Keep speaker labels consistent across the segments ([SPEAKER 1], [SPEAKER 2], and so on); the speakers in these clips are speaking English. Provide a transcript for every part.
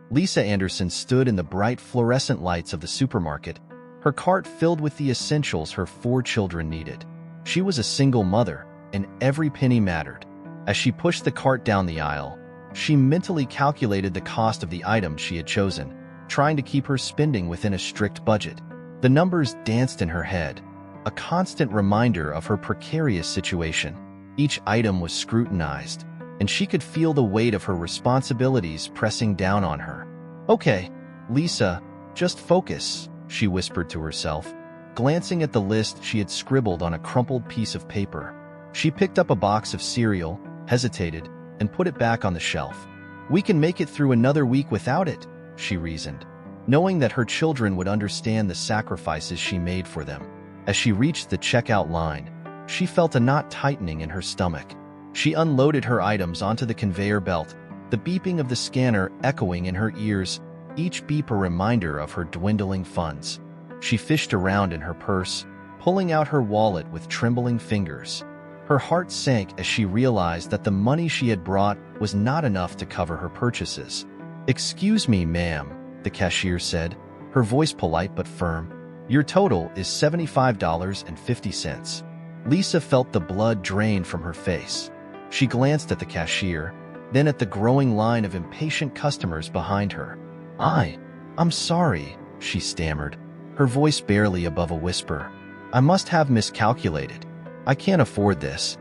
[SPEAKER 1] Lisa Anderson stood in the bright fluorescent lights of the supermarket, her cart filled with the essentials her 4 children needed. She was a single mother, and every penny mattered. As she pushed the cart down the aisle, she mentally calculated the cost of the items she had chosen, trying to keep her spending within a strict budget. The numbers danced in her head, a constant reminder of her precarious situation. Each item was scrutinized, and she could feel the weight of her responsibilities pressing down on her. "Okay, Lisa, just focus," she whispered to herself, glancing at the list she had scribbled on a crumpled piece of paper. She picked up a box of cereal, hesitated, and put it back on the shelf. "We can make it through another week without it," she reasoned, knowing that her children would understand the sacrifices she made for them. As she reached the checkout line, she felt a knot tightening in her stomach. She unloaded her items onto the conveyor belt, the beeping of the scanner echoing in her ears, each beep a reminder of her dwindling funds. She fished around in her purse, pulling out her wallet with trembling fingers. Her heart sank as she realized that the money she had brought was not enough to cover her purchases. "Excuse me, ma'am," the cashier said, her voice polite but firm. "Your total is $75.50. Lisa felt the blood drain from her face. She glanced at the cashier, then at the growing line of impatient customers behind her. I'm sorry," she stammered, her voice barely above a whisper. "I must have miscalculated. I can't afford this."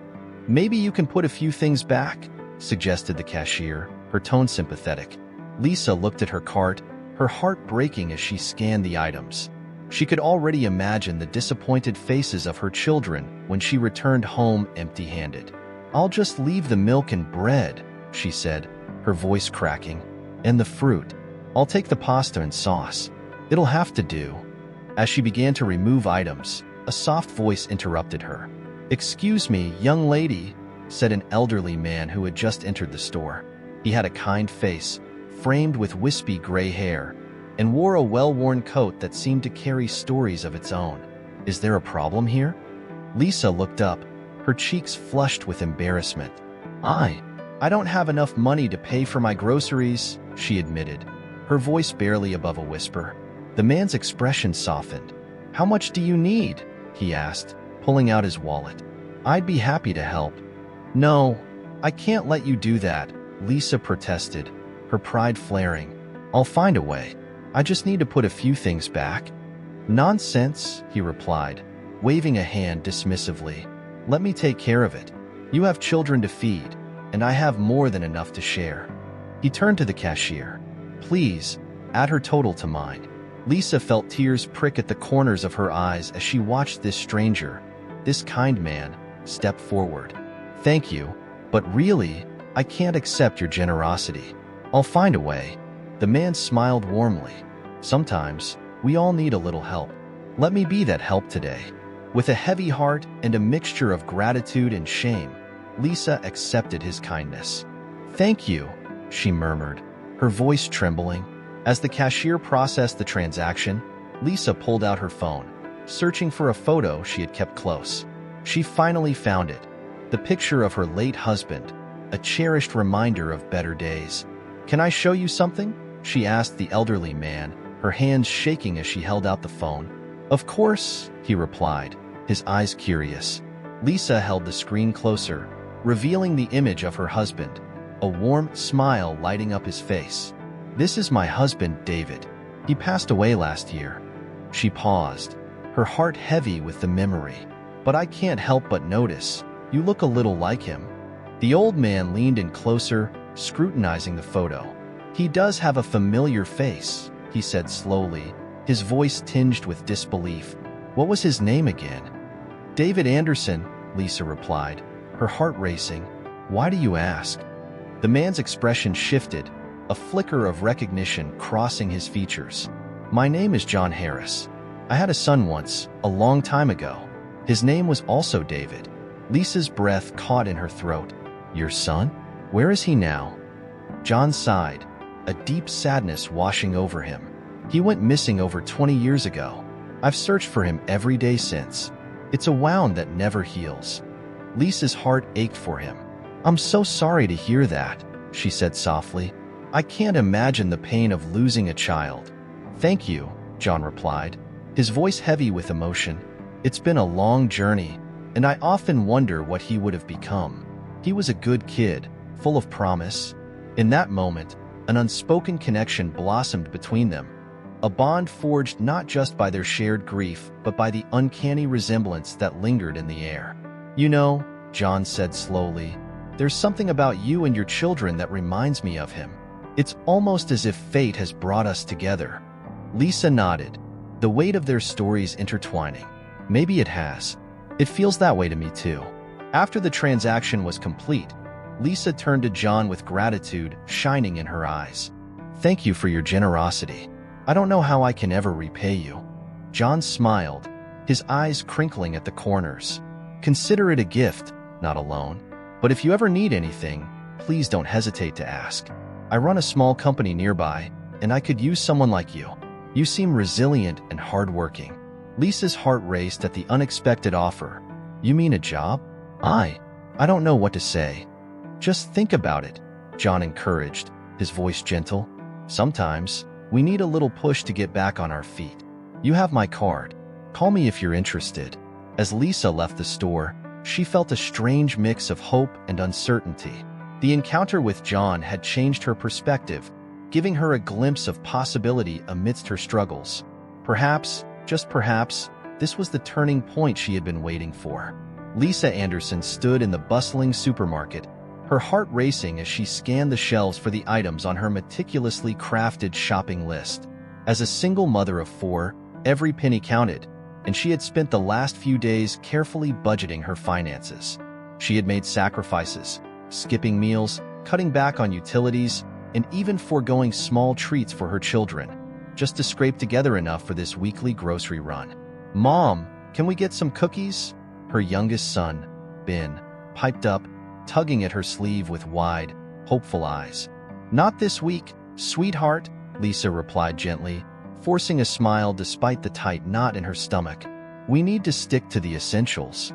[SPEAKER 1] "Maybe you can put a few things back," suggested the cashier, her tone sympathetic. Lisa looked at her cart, her heart breaking as she scanned the items. She could already imagine the disappointed faces of her children when she returned home empty-handed. "I'll just leave the milk and bread," she said, her voice cracking. "And the fruit. I'll take the pasta and sauce. It'll have to do." As she began to remove items, a soft voice interrupted her. "Excuse me, young lady," said an elderly man who had just entered the store. He had a kind face, framed with wispy gray hair, and wore a well-worn coat that seemed to carry stories of its own. "Is there a problem here?" Lisa looked up, her cheeks flushed with embarrassment. I don't have enough money to pay for my groceries," she admitted, her voice barely above a whisper. The man's expression softened. "How much do you need?" he asked, pulling out his wallet. "I'd be happy to help." "No, I can't let you do that," Lisa protested, her pride flaring. "I'll find a way. I just need to put a few things back." "Nonsense," he replied, waving a hand dismissively. "Let me take care of it. You have children to feed, and I have more than enough to share." He turned to the cashier. "Please, add her total to mine." Lisa felt tears prick at the corners of her eyes as she watched this stranger, this kind man, step forward. "Thank you, but really, I can't accept your generosity. I'll find a way." The man smiled warmly. "Sometimes, we all need a little help. Let me be that help today." With a heavy heart and a mixture of gratitude and shame, Lisa accepted his kindness. "Thank you," she murmured, her voice trembling. As the cashier processed the transaction, Lisa pulled out her phone, searching for a photo she had kept close. She finally found it, the picture of her late husband, a cherished reminder of better days. "Can I show you something?" she asked the elderly man, her hands shaking as she held out the phone. "Of course," he replied, his eyes curious. Lisa held the screen closer, revealing the image of her husband, a warm smile lighting up his face. "This is my husband, David. He passed away last year." She paused, her heart heavy with the memory. "But I can't help but notice, you look a little like him." The old man leaned in closer, scrutinizing the photo. "He does have a familiar face," he said slowly, his voice tinged with disbelief. "What was his name again?" "David Anderson," Lisa replied, her heart racing. "Why do you ask?" The man's expression shifted, a flicker of recognition crossing his features. "My name is John Harris. I had a son once, a long time ago. His name was also David." Lisa's breath caught in her throat. "Your son? Where is he now?" John sighed, a deep sadness washing over him. "He went missing over 20 years ago. I've searched for him every day since. It's a wound that never heals." Lisa's heart ached for him. "I'm so sorry to hear that," she said softly. I can't imagine the pain of losing a child. Thank you, John replied, his voice heavy with emotion. It's been a long journey, and I often wonder what he would have become. He was a good kid, full of promise. In that moment, an unspoken connection blossomed between them, a bond forged not just by their shared grief, but by the uncanny resemblance that lingered in the air. You know, John said slowly, there's something about you and your children that reminds me of him. It's almost as if fate has brought us together. Lisa nodded, the weight of their stories intertwining. Maybe it has. It feels that way to me too. After the transaction was complete, Lisa turned to John with gratitude shining in her eyes. Thank you for your generosity. I don't know how I can ever repay you. John smiled, his eyes crinkling at the corners. Consider it a gift, not a loan. But if you ever need anything, please don't hesitate to ask. I run a small company nearby, and I could use someone like you. You seem resilient and hardworking. Lisa's heart raced at the unexpected offer. You mean a job? I don't know what to say. Just think about it, John encouraged, his voice gentle. Sometimes, we need a little push to get back on our feet. You have my card. Call me if you're interested. As Lisa left the store, she felt a strange mix of hope and uncertainty. The encounter with John had changed her perspective, giving her a glimpse of possibility amidst her struggles. Perhaps, just perhaps, this was the turning point she had been waiting for. Lisa Anderson stood in the bustling supermarket, her heart racing as she scanned the shelves for the items on her meticulously crafted shopping list. As a single mother of 4, every penny counted, and she had spent the last few days carefully budgeting her finances. She had made sacrifices, skipping meals, cutting back on utilities, and even foregoing small treats for her children, just to scrape together enough for this weekly grocery run. Mom, can we get some cookies? Her youngest son, Ben, piped up, tugging at her sleeve with wide, hopeful eyes. Not this week, sweetheart, Lisa replied gently, forcing a smile despite the tight knot in her stomach. We need to stick to the essentials.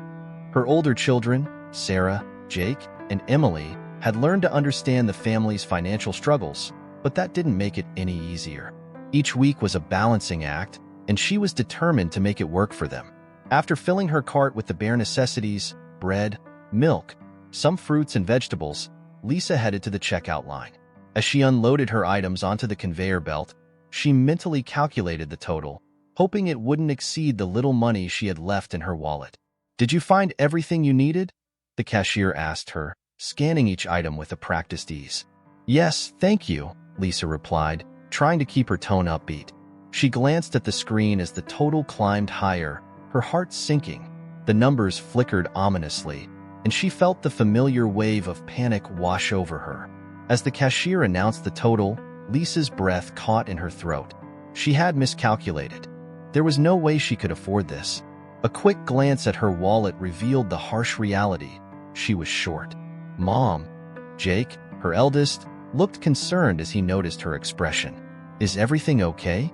[SPEAKER 1] Her older children, Sarah, Jake, and Emily, had learned to understand the family's financial struggles, but that didn't make it any easier. Each week was a balancing act, and she was determined to make it work for them. After filling her cart with the bare necessities, bread, milk, some fruits and vegetables, Lisa headed to the checkout line. As she unloaded her items onto the conveyor belt, she mentally calculated the total, hoping it wouldn't exceed the little money she had left in her wallet. Did you find everything you needed? The cashier asked her, scanning each item with a practiced ease. Yes, thank you, Lisa replied, trying to keep her tone upbeat. She glanced at the screen as the total climbed higher, her heart sinking. The numbers flickered ominously, and she felt the familiar wave of panic wash over her. As the cashier announced the total, Lisa's breath caught in her throat. She had miscalculated. There was no way she could afford this. A quick glance at her wallet revealed the harsh reality. She was short. Mom, Jake, her eldest, looked concerned as he noticed her expression. Is everything okay?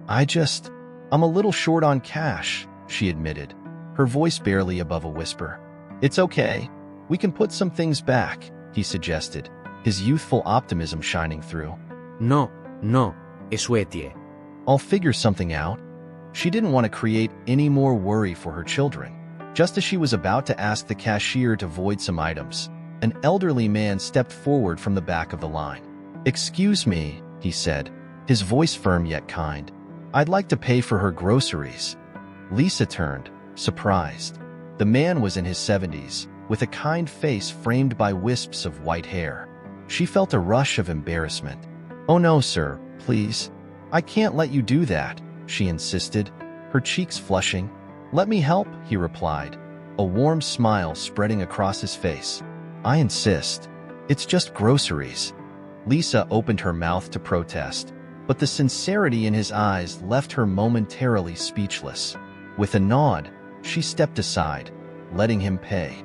[SPEAKER 1] I'm a little short on cash, she admitted, her voice barely above a whisper. It's okay. We can put some things back, he suggested, his youthful optimism shining through.
[SPEAKER 2] No, Esuetie.
[SPEAKER 1] I'll figure something out. She didn't want to create any more worry for her children. Just as she was about to ask the cashier to void some items, an elderly man stepped forward from the back of the line. Excuse me, he said, his voice firm yet kind. I'd like to pay for her groceries. Lisa turned, surprised. The man was in his 70s, with a kind face framed by wisps of white hair. She felt a rush of embarrassment. Oh no, sir, please. I can't let you do that, she insisted, her cheeks flushing. Let me help, he replied, a warm smile spreading across his face. I insist. It's just groceries. Lisa opened her mouth to protest, but the sincerity in his eyes left her momentarily speechless. With a nod, she stepped aside, letting him pay.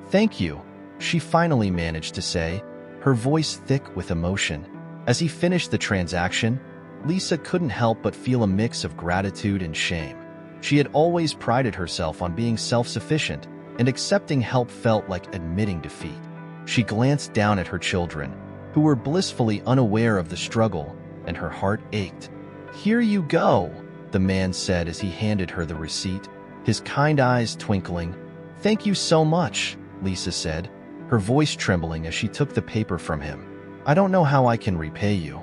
[SPEAKER 1] Thank you, she finally managed to say, her voice thick with emotion. As he finished the transaction, Lisa couldn't help but feel a mix of gratitude and shame. She had always prided herself on being self-sufficient, and accepting help felt like admitting defeat. She glanced down at her children, who were blissfully unaware of the struggle, and her heart ached. "Here you go," the man said as he handed her the receipt, his kind eyes twinkling. "Thank you so much," Lisa said, her voice trembling as she took the paper from him. "I don't know how I can repay you."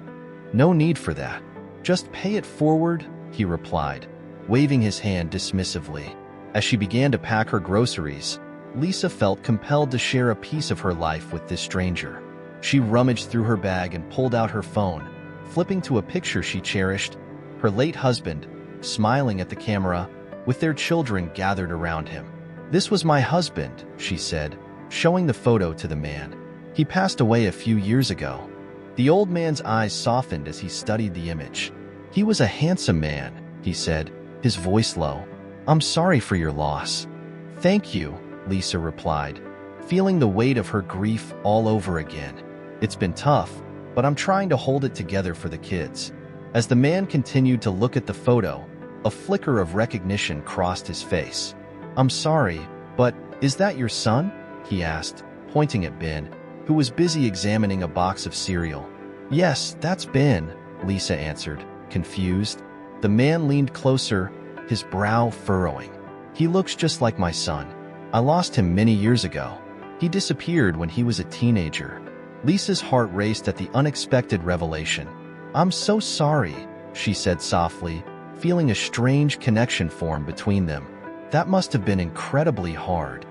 [SPEAKER 1] "No need for that. Just pay it forward," he replied, waving his hand dismissively. As she began to pack her groceries, Lisa felt compelled to share a piece of her life with this stranger. She rummaged through her bag and pulled out her phone, flipping to a picture she cherished, her late husband, smiling at the camera, with their children gathered around him. "This was my husband," she said, showing the photo to the man. "He passed away a few years ago." The old man's eyes softened as he studied the image. "He was a handsome man," he said, his voice low. "I'm sorry for your loss." "Thank you," Lisa replied, feeling the weight of her grief all over again. "It's been tough, but I'm trying to hold it together for the kids." As the man continued to look at the photo, a flicker of recognition crossed his face. "I'm sorry, but is that your son?" he asked, pointing at Ben, who was busy examining a box of cereal. "Yes, that's Ben," Lisa answered, confused. The man leaned closer, his brow furrowing. "He looks just like my son. I lost him many years ago. He disappeared when he was a teenager." Lisa's heart raced at the unexpected revelation. "I'm so sorry," she said softly, feeling a strange connection form between them. "That must have been incredibly hard."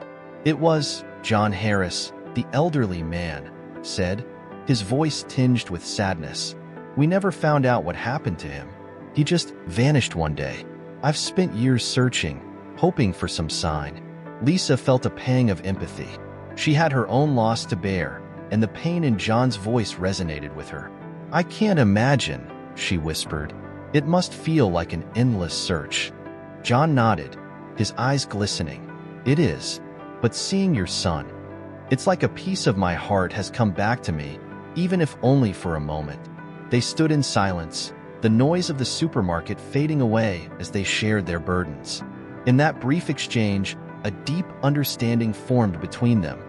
[SPEAKER 1] "It was," John Harris, the elderly man, said, his voice tinged with sadness. "We never found out what happened to him. He just vanished one day. I've spent years searching, hoping for some sign." Lisa felt a pang of empathy. She had her own loss to bear, and the pain in John's voice resonated with her. "I can't imagine," she whispered. "It must feel like an endless search." John nodded, his eyes glistening. "It is. But seeing your son, it's like a piece of my heart has come back to me, even if only for a moment." They stood in silence, the noise of the supermarket fading away as they shared their burdens. In that brief exchange, a deep understanding formed between them,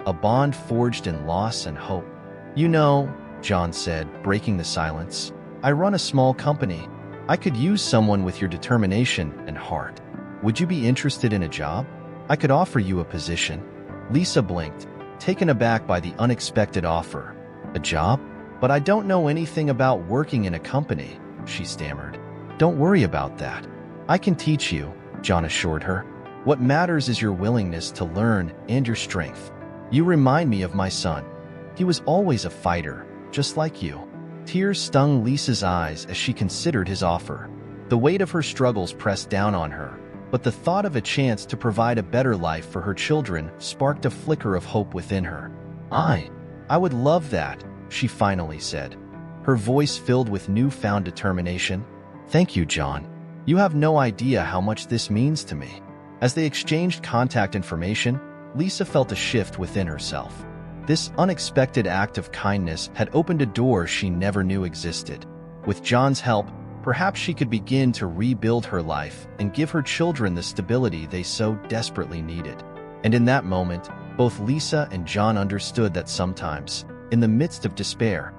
[SPEAKER 1] a bond forged in loss and hope. "You know," John said, breaking the silence, "I run a small company. I could use someone with your determination and heart. Would you be interested in a job? I could offer you a position." Lisa blinked, taken aback by the unexpected offer. "A job? But I don't know anything about working in a company," she stammered. "Don't worry about that. I can teach you," John assured her. "What matters is your willingness to learn and your strength. You remind me of my son. He was always a fighter, just like you." Tears stung Lisa's eyes as she considered his offer. The weight of her struggles pressed down on her, but the thought of a chance to provide a better life for her children sparked a flicker of hope within her. I would love that," she finally said, her voice filled with newfound determination. "Thank you, John. You have no idea how much this means to me." As they exchanged contact information, Lisa felt a shift within herself. This unexpected act of kindness had opened a door she never knew existed. With John's help, perhaps she could begin to rebuild her life and give her children the stability they so desperately needed. And in that moment, both Lisa and John understood that sometimes, in the midst of despair,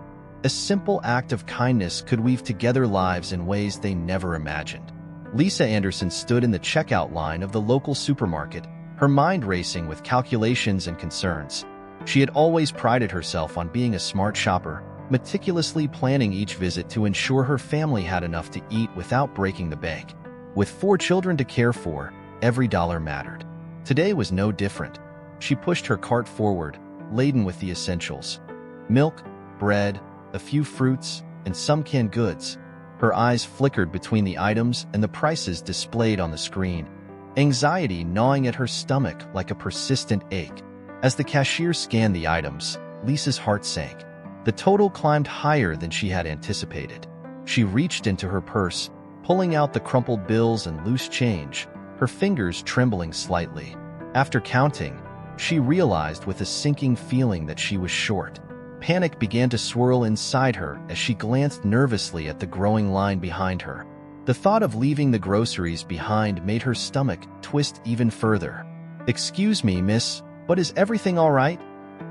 [SPEAKER 1] a simple act of kindness could weave together lives in ways they never imagined. Lisa Anderson stood in the checkout line of the local supermarket, her mind racing with calculations and concerns. She had always prided herself on being a smart shopper, meticulously planning each visit to ensure her family had enough to eat without breaking the bank. With 4 children to care for, every dollar mattered. Today was no different. She pushed her cart forward, laden with the essentials: milk, bread, a few fruits, and some canned goods. Her eyes flickered between the items and the prices displayed on the screen, anxiety gnawing at her stomach like a persistent ache. As the cashier scanned the items, Lisa's heart sank. The total climbed higher than she had anticipated. She reached into her purse, pulling out the crumpled bills and loose change, her fingers trembling slightly. After counting, she realized with a sinking feeling that she was short. Panic began to swirl inside her as she glanced nervously at the growing line behind her. The thought of leaving the groceries behind made her stomach twist even further. "Excuse me, miss, but is everything all right?"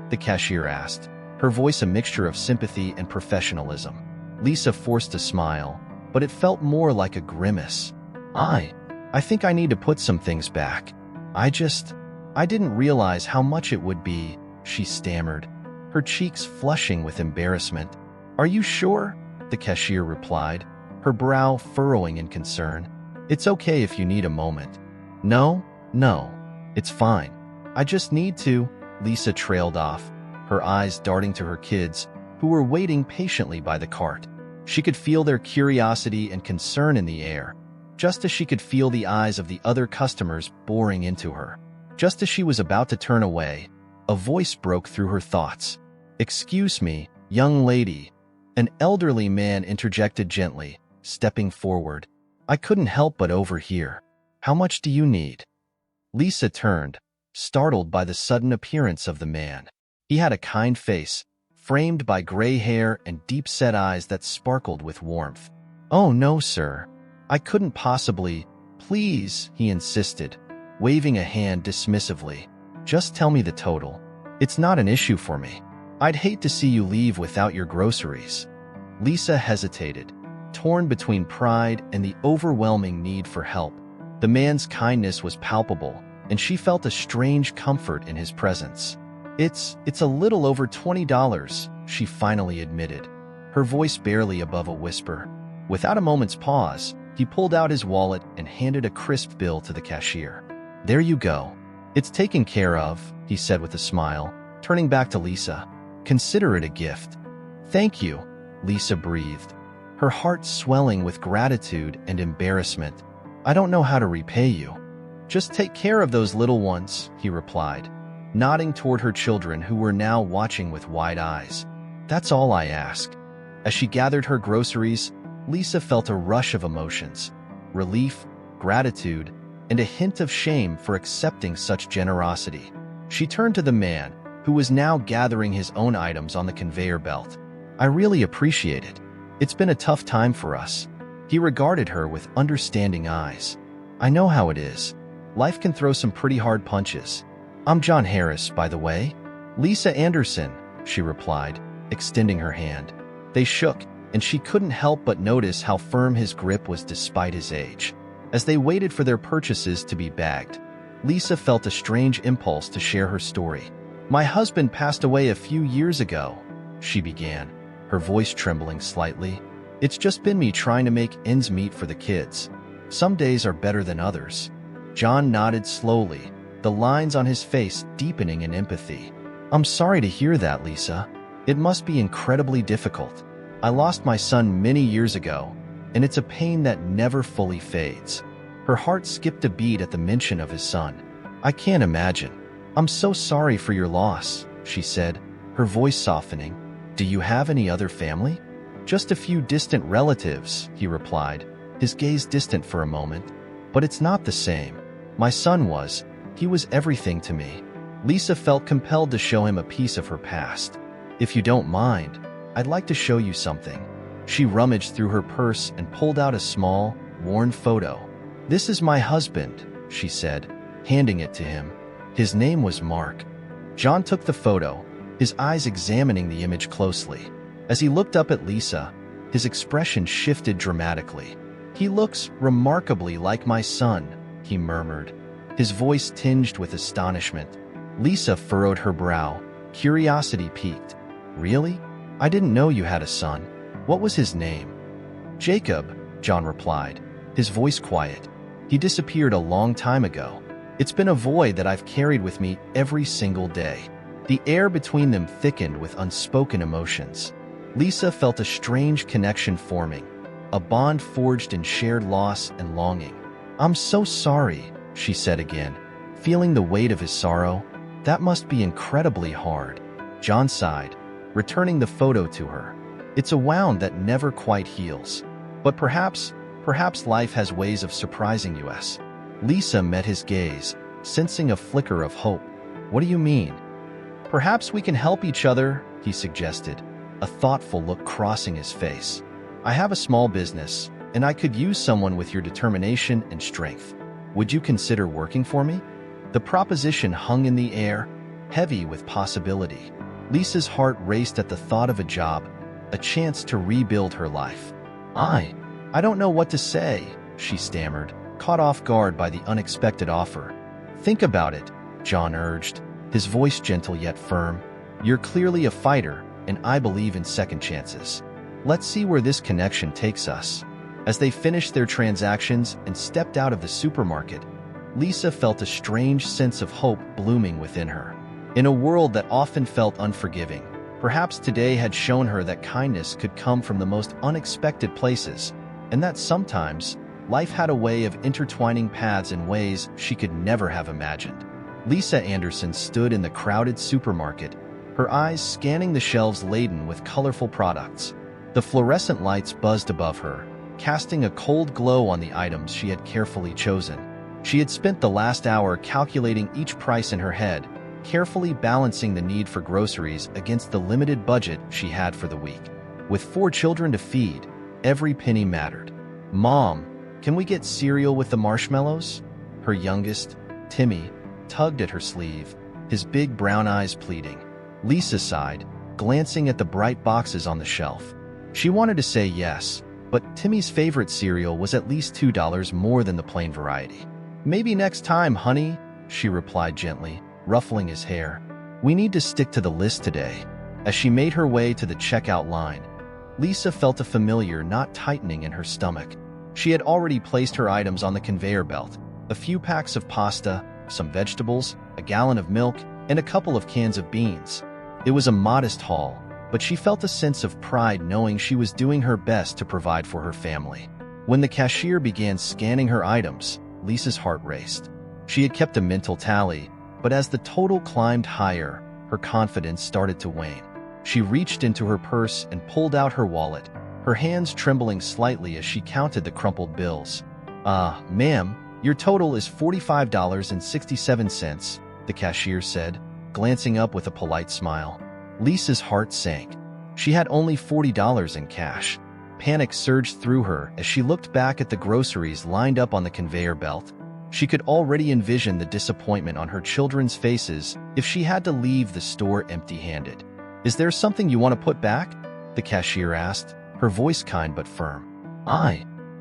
[SPEAKER 1] the cashier asked. her voice a mixture of sympathy and professionalism. Lisa forced a smile, but it felt more like a grimace. I think I need to put some things back. I didn't realize how much it would be, she stammered, her cheeks flushing with embarrassment. Are you sure? The cashier replied, her brow furrowing in concern. It's okay if you need a moment. No, it's fine. I just need to, Lisa trailed off, her eyes darting to her kids, who were waiting patiently by the cart. She could feel their curiosity and concern in the air, just as she could feel the eyes of the other customers boring into her. Just as she was about to turn away, a voice broke through her thoughts. Excuse me, young lady. An elderly man interjected gently, stepping forward. I couldn't help but overhear. How much do you need? Lisa turned, startled by the sudden appearance of the man. He had a kind face, framed by gray hair and deep-set eyes that sparkled with warmth. Oh no, sir. I couldn't possibly. Please, he insisted, waving a hand dismissively. Just tell me the total. It's not an issue for me. I'd hate to see you leave without your groceries. Lisa hesitated, torn between pride and the overwhelming need for help. The man's kindness was palpable, and she felt a strange comfort in his presence. It's a little over $20, she finally admitted, her voice barely above a whisper. Without a moment's pause, he pulled out his wallet and handed a crisp bill to the cashier. There you go. It's taken care of, he said with a smile, turning back to Lisa. Consider it a gift. Thank you, Lisa breathed, her heart swelling with gratitude and embarrassment. I don't know how to repay you. Just take care of those little ones, he replied, nodding toward her children who were now watching with wide eyes. That's all I ask. As she gathered her groceries, Lisa felt a rush of emotions, relief, gratitude, and a hint of shame for accepting such generosity. She turned to the man, who was now gathering his own items on the conveyor belt. I really appreciate it. It's been a tough time for us. He regarded her with understanding eyes. I know how it is. Life can throw some pretty hard punches. I'm John Harris, by the way. Lisa Anderson, she replied, extending her hand. They shook, and she couldn't help but notice how firm his grip was despite his age. As they waited for their purchases to be bagged, Lisa felt a strange impulse to share her story. My husband passed away a few years ago, she began, her voice trembling slightly. It's just been me trying to make ends meet for the kids. Some days are better than others. John nodded slowly, the lines on his face deepening in empathy. I'm sorry to hear that, Lisa. It must be incredibly difficult. I lost my son many years ago, and it's a pain that never fully fades. Her heart skipped a beat at the mention of his son. I can't imagine. I'm so sorry for your loss, she said, her voice softening. Do you have any other family? Just a few distant relatives, he replied, his gaze distant for a moment. But it's not the same. My son was. He was everything to me. Lisa felt compelled to show him a piece of her past. If you don't mind, I'd like to show you something. She rummaged through her purse and pulled out a small, worn photo. This is my husband, she said, handing it to him. His name was Mark. John took the photo, his eyes examining the image closely. As he looked up at Lisa, his expression shifted dramatically. He looks remarkably like my son, he murmured, his voice tinged with astonishment. Lisa furrowed her brow, curiosity piqued. Really? I didn't know you had a son. What was his name? Jacob, John replied, his voice quiet. He disappeared a long time ago. It's been a void that I've carried with me every single day. The air between them thickened with unspoken emotions. Lisa felt a strange connection forming, a bond forged in shared loss and longing. I'm so sorry, she said again, feeling the weight of his sorrow. That must be incredibly hard. John sighed, returning the photo to her. It's a wound that never quite heals. But perhaps life has ways of surprising us. Lisa met his gaze, sensing a flicker of hope. What do you mean? Perhaps we can help each other, he suggested, a thoughtful look crossing his face. I have a small business, and I could use someone with your determination and strength. Would you consider working for me? The proposition hung in the air, heavy with possibility. Lisa's heart raced at the thought of a job, a chance to rebuild her life. I don't know what to say, she stammered, caught off guard by the unexpected offer. Think about it, John urged, his voice gentle yet firm. You're clearly a fighter, and I believe in second chances. Let's see where this connection takes us. As they finished their transactions and stepped out of the supermarket, Lisa felt a strange sense of hope blooming within her. In a world that often felt unforgiving, perhaps today had shown her that kindness could come from the most unexpected places, and that sometimes life had a way of intertwining paths in ways she could never have imagined. Lisa Anderson stood in the crowded supermarket, her eyes scanning the shelves laden with colorful products. The fluorescent lights buzzed above her, casting a cold glow on the items she had carefully chosen. She had spent the last hour calculating each price in her head, carefully balancing the need for groceries against the limited budget she had for the week. With 4 children to feed, every penny mattered. "Mom, can we get cereal with the marshmallows?" Her youngest, Timmy, tugged at her sleeve, his big brown eyes pleading. Lisa sighed, glancing at the bright boxes on the shelf. She wanted to say yes, but Timmy's favorite cereal was at least $2 more than the plain variety. "Maybe next time, honey," she replied gently, ruffling his hair. "We need to stick to the list today." As she made her way to the checkout line, Lisa felt a familiar knot tightening in her stomach. She had already placed her items on the conveyor belt: a few packs of pasta, some vegetables, a gallon of milk, and a couple of cans of beans. It was a modest haul, but she felt a sense of pride knowing she was doing her best to provide for her family. When the cashier began scanning her items, Lisa's heart raced. She had kept a mental tally, but as the total climbed higher, her confidence started to wane. She reached into her purse and pulled out her wallet, her hands trembling slightly as she counted the crumpled bills. Ma'am, your total is $45.67, the cashier said, glancing up with a polite smile. Lisa's heart sank. She had only $40 in cash. Panic surged through her as she looked back at the groceries lined up on the conveyor belt. She could already envision the disappointment on her children's faces if she had to leave the store empty-handed. "Is there something you want to put back?" the cashier asked, her voice kind but firm.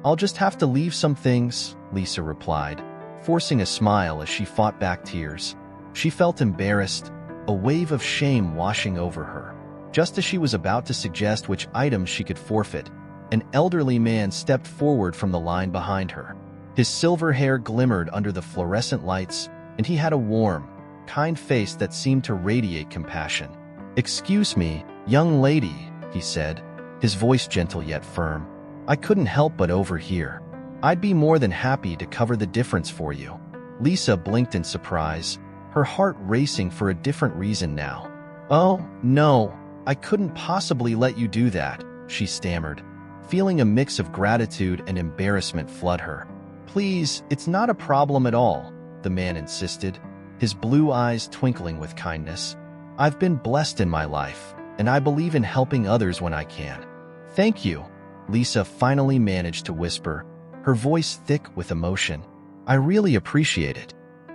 [SPEAKER 1] I'll just have to leave some things," Lisa replied, forcing a smile as she fought back tears. She felt embarrassed, a wave of shame washing over her. Just as she was about to suggest which items she could forfeit, an elderly man stepped forward from the line behind her. His silver hair glimmered under the fluorescent lights, and he had a warm, kind face that seemed to radiate compassion. "Excuse me, young lady," he said, his voice gentle yet firm. "I couldn't help but overhear. I'd be more than happy to cover the difference for you." Lisa blinked in surprise, her heart racing for a different reason now. "Oh, no, I couldn't possibly let you do that," she stammered, feeling a mix of gratitude and embarrassment flood her. "Please, it's not a problem at all," the man insisted, his blue eyes twinkling with kindness. "I've been blessed in my life, and I believe in helping others when I can." "Thank you," Lisa finally managed to whisper, her voice thick with emotion. "I really appreciate it."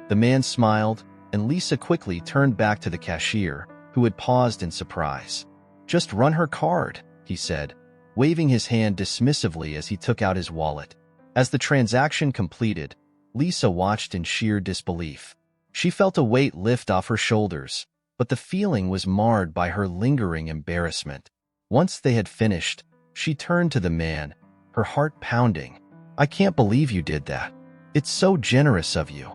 [SPEAKER 1] The man smiled, and Lisa quickly turned back to the cashier, who had paused in surprise. "Just run her card," he said, waving his hand dismissively as he took out his wallet. As the transaction completed, Lisa watched in sheer disbelief. She felt a weight lift off her shoulders, but the feeling was marred by her lingering embarrassment. Once they had finished, she turned to the man, her heart pounding. "I can't believe you did that. It's so generous of you."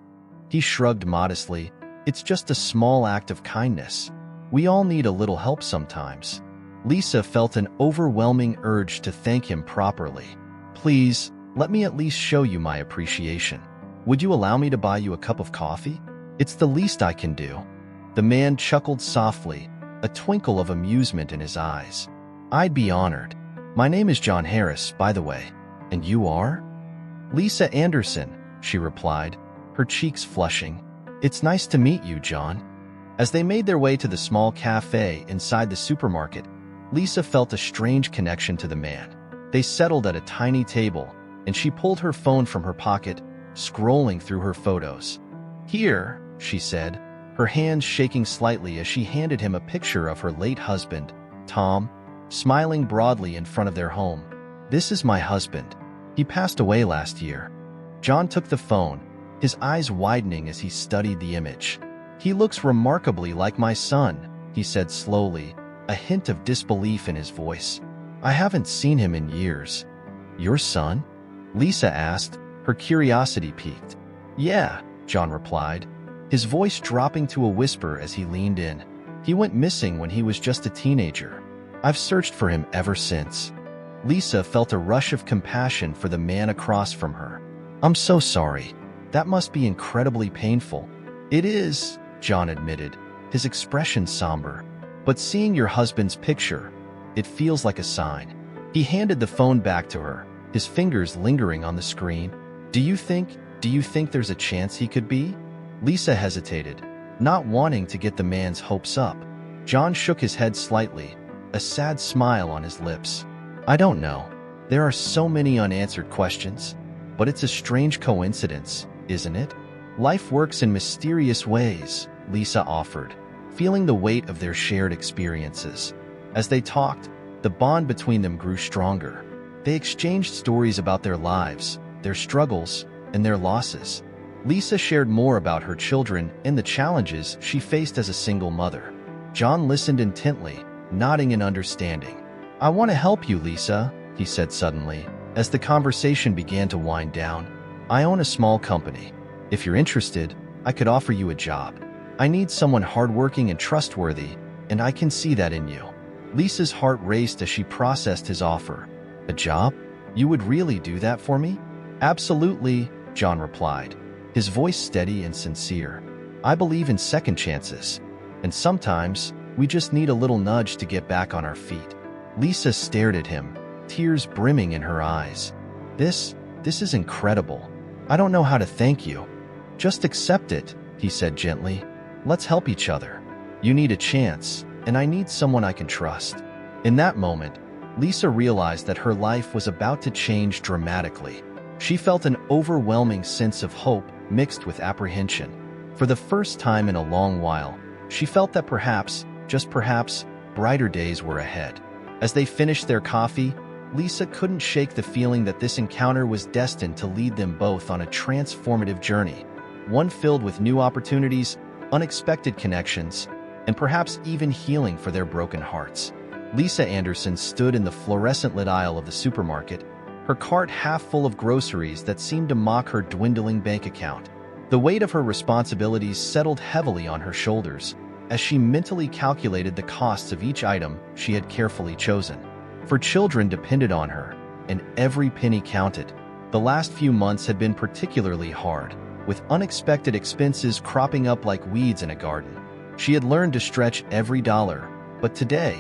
[SPEAKER 1] He shrugged modestly. "It's just a small act of kindness. We all need a little help sometimes." Lisa felt an overwhelming urge to thank him properly. "Please, let me at least show you my appreciation. Would you allow me to buy you a cup of coffee? It's the least I can do." The man chuckled softly, a twinkle of amusement in his eyes. "I'd be honored. My name is John Harris, by the way. And you are?" "Lisa Anderson," she replied, her cheeks flushing. "It's nice to meet you, John." As they made their way to the small cafe inside the supermarket, Lisa felt a strange connection to the man. They settled at a tiny table, and she pulled her phone from her pocket, scrolling through her photos. "Here," she said, her hands shaking slightly as she handed him a picture of her late husband, Tom, smiling broadly in front of their home. "This is my husband. He passed away last year." John took the phone, his eyes widening as he studied the image. "He looks remarkably like my son," he said slowly, a hint of disbelief in his voice. "I haven't seen him in years." "Your son?" Lisa asked, her curiosity piqued. "Yeah," John replied, his voice dropping to a whisper as he leaned in. "He went missing when he was just a teenager. I've searched for him ever since." Lisa felt a rush of compassion for the man across from her. "I'm so sorry. That must be incredibly painful." "It is," John admitted, his expression somber. "But seeing your husband's picture, it feels like a sign." He handed the phone back to her, his fingers lingering on the screen. Do you think there's a chance he could be?" Lisa hesitated, not wanting to get the man's hopes up. John shook his head slightly, a sad smile on his lips. "I don't know. There are so many unanswered questions. But it's a strange coincidence, isn't it? Life works in mysterious ways," Lisa offered, feeling the weight of their shared experiences. As they talked, the bond between them grew stronger. They exchanged stories about their lives, their struggles, and their losses. Lisa shared more about her children and the challenges she faced as a single mother. John listened intently, nodding in understanding. "I want to help you, Lisa," he said suddenly, as the conversation began to wind down. "I own a small company. If you're interested, I could offer you a job. I need someone hardworking and trustworthy, and I can see that in you." Lisa's heart raced as she processed his offer. "A job? You would really do that for me?" "Absolutely," John replied, his voice steady and sincere. "I believe in second chances, and sometimes we just need a little nudge to get back on our feet." Lisa stared at him, tears brimming in her eyes. This is incredible. I don't know how to thank you." "Just accept it," he said gently. "Let's help each other. You need a chance, and I need someone I can trust." In that moment, Lisa realized that her life was about to change dramatically. She felt an overwhelming sense of hope mixed with apprehension. For the first time in a long while, she felt that perhaps, just perhaps, brighter days were ahead. As they finished their coffee, Lisa couldn't shake the feeling that this encounter was destined to lead them both on a transformative journey, one filled with new opportunities, unexpected connections, and perhaps even healing for their broken hearts. Lisa Anderson stood in the fluorescent-lit aisle of the supermarket, her cart half full of groceries that seemed to mock her dwindling bank account. The weight of her responsibilities settled heavily on her shoulders as she mentally calculated the costs of each item she had carefully chosen. For children depended on her, and every penny counted. The last few months had been particularly hard, with unexpected expenses cropping up like weeds in a garden. She had learned to stretch every dollar, but today,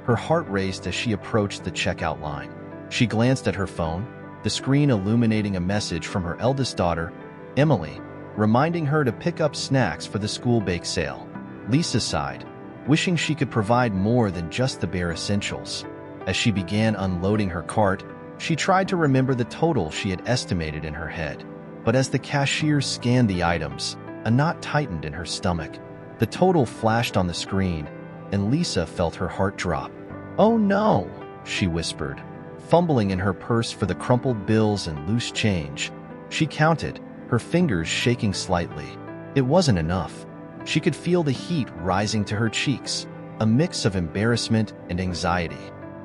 [SPEAKER 1] her heart raced as she approached the checkout line. She glanced at her phone, the screen illuminating a message from her eldest daughter, Emily, reminding her to pick up snacks for the school bake sale. Lisa sighed, wishing she could provide more than just the bare essentials. As she began unloading her cart, she tried to remember the total she had estimated in her head. But as the cashier scanned the items, a knot tightened in her stomach. The total flashed on the screen, and Lisa felt her heart drop. "Oh no," she whispered, fumbling in her purse for the crumpled bills and loose change. She counted, her fingers shaking slightly. It wasn't enough. She could feel the heat rising to her cheeks, a mix of embarrassment and anxiety.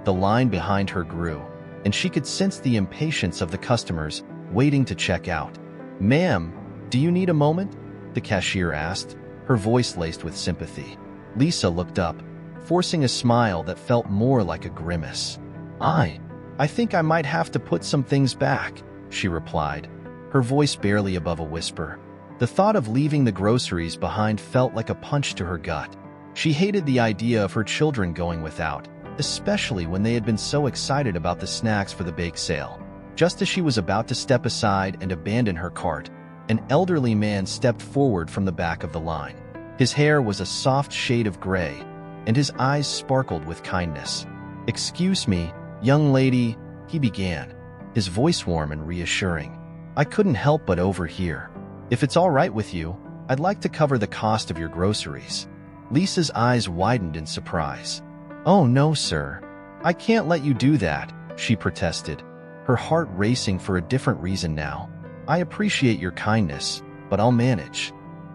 [SPEAKER 1] The line behind her grew, and she could sense the impatience of the customers waiting to check out. "Ma'am, do you need a moment?" the cashier asked, her voice laced with sympathy. Lisa looked up, forcing a smile that felt more like a grimace. I think I might have to put some things back," she replied, her voice barely above a whisper. The thought of leaving the groceries behind felt like a punch to her gut. She hated the idea of her children going without, especially when they had been so excited about the snacks for the bake sale. Just as she was about to step aside and abandon her cart, an elderly man stepped forward from the back of the line. His hair was a soft shade of gray, and his eyes sparkled with kindness. "Excuse me, young lady," he began, his voice warm and reassuring. "I couldn't help but overhear. If it's all right with you, I'd like to cover the cost of your groceries." Lisa's eyes widened in surprise. "Oh no, sir. I can't let you do that," she protested, her heart racing for a different reason now. "I appreciate your kindness, but I'll manage."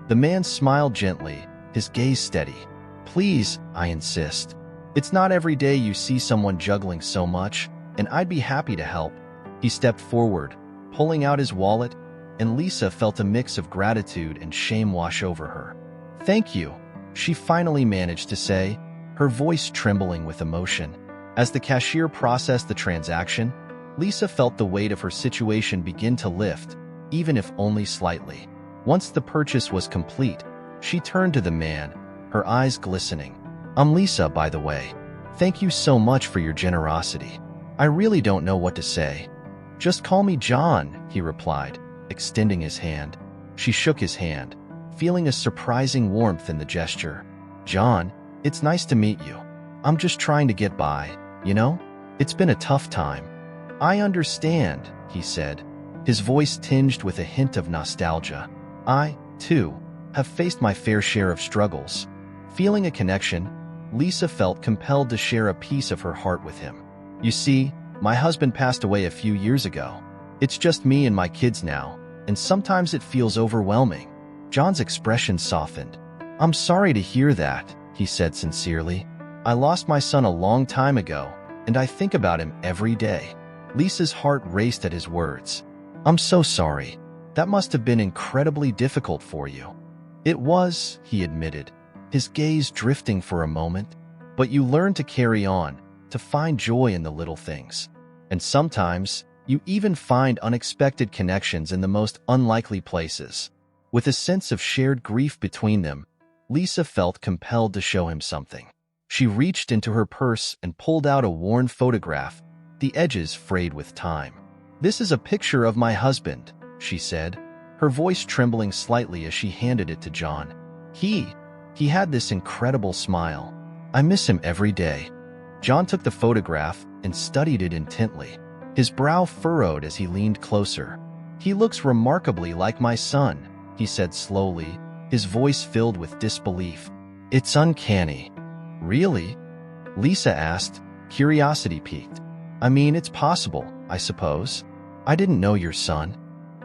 [SPEAKER 1] The man smiled gently, his gaze steady. "Please, I insist. It's not every day you see someone juggling so much, and I'd be happy to help." He stepped forward, pulling out his wallet, and Lisa felt a mix of gratitude and shame wash over her. "Thank you," she finally managed to say, her voice trembling with emotion. As the cashier processed the transaction, Lisa felt the weight of her situation begin to lift, even if only slightly. Once the purchase was complete, she turned to the man, her eyes glistening. "I'm Lisa, by the way. Thank you so much for your generosity. I really don't know what to say." "Just call me John," he replied, extending his hand. She shook his hand, feeling a surprising warmth in the gesture. "John, it's nice to meet you. I'm just trying to get by, you know? It's been a tough time." "I understand," he said, his voice tinged with a hint of nostalgia. "I, too, have faced my fair share of struggles." Feeling a connection, Lisa felt compelled to share a piece of her heart with him. "You see, my husband passed away a few years ago. It's just me and my kids now, and sometimes it feels overwhelming." John's expression softened. "I'm sorry to hear that," he said sincerely. "I lost my son a long time ago, and I think about him every day." Lisa's heart raced at his words. "I'm so sorry. That must have been incredibly difficult for you." "It was," he admitted, his gaze drifting for a moment. "But you learn to carry on, to find joy in the little things. And sometimes, you even find unexpected connections in the most unlikely places." With a sense of shared grief between them, Lisa felt compelled to show him something. She reached into her purse and pulled out a worn photograph, the edges frayed with time. "This is a picture of my husband," she said, her voice trembling slightly as she handed it to John. He had this incredible smile. "I miss him every day." John took the photograph and studied it intently, his brow furrowed as he leaned closer. "He looks remarkably like my son," he said slowly, his voice filled with disbelief. "It's uncanny." "Really?" Lisa asked, curiosity piqued. "I mean, it's possible, I suppose. I didn't know your son."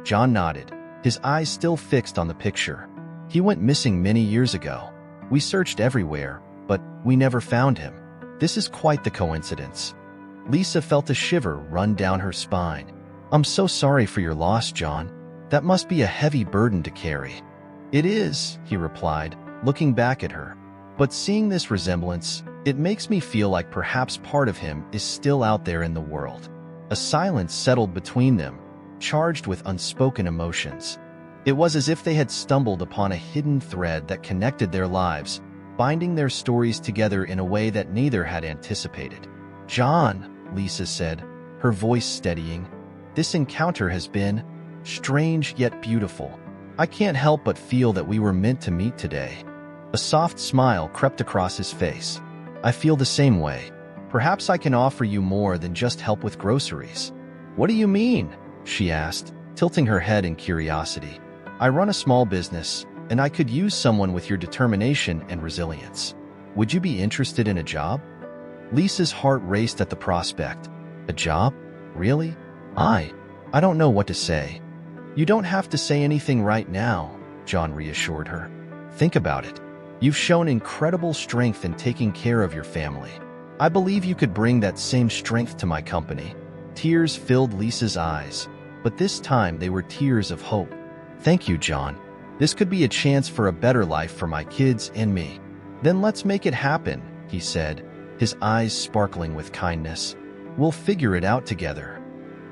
[SPEAKER 1] John nodded, his eyes still fixed on the picture. "He went missing many years ago. We searched everywhere, but we never found him. This is quite the coincidence." Lisa felt a shiver run down her spine. "I'm so sorry for your loss, John. That must be a heavy burden to carry." "It is," he replied, looking back at her. "But seeing this resemblance, it makes me feel like perhaps part of him is still out there in the world." A silence settled between them, charged with unspoken emotions. It was as if they had stumbled upon a hidden thread that connected their lives, binding their stories together in a way that neither had anticipated. "John," Lisa said, her voice steadying, "this encounter has been strange yet beautiful. I can't help but feel that we were meant to meet today." A soft smile crept across his face. "I feel the same way. Perhaps I can offer you more than just help with groceries." "What do you mean?" she asked, tilting her head in curiosity. "I run a small business, and I could use someone with your determination and resilience. Would you be interested in a job?" Lisa's heart raced at the prospect. "A job? Really? I don't know what to say." "You don't have to say anything right now," John reassured her. "Think about it. You've shown incredible strength in taking care of your family. I believe you could bring that same strength to my company." Tears filled Lisa's eyes, but this time they were tears of hope. "Thank you, John. This could be a chance for a better life for my kids and me." "Then let's make it happen," he said, his eyes sparkling with kindness. "We'll figure it out together."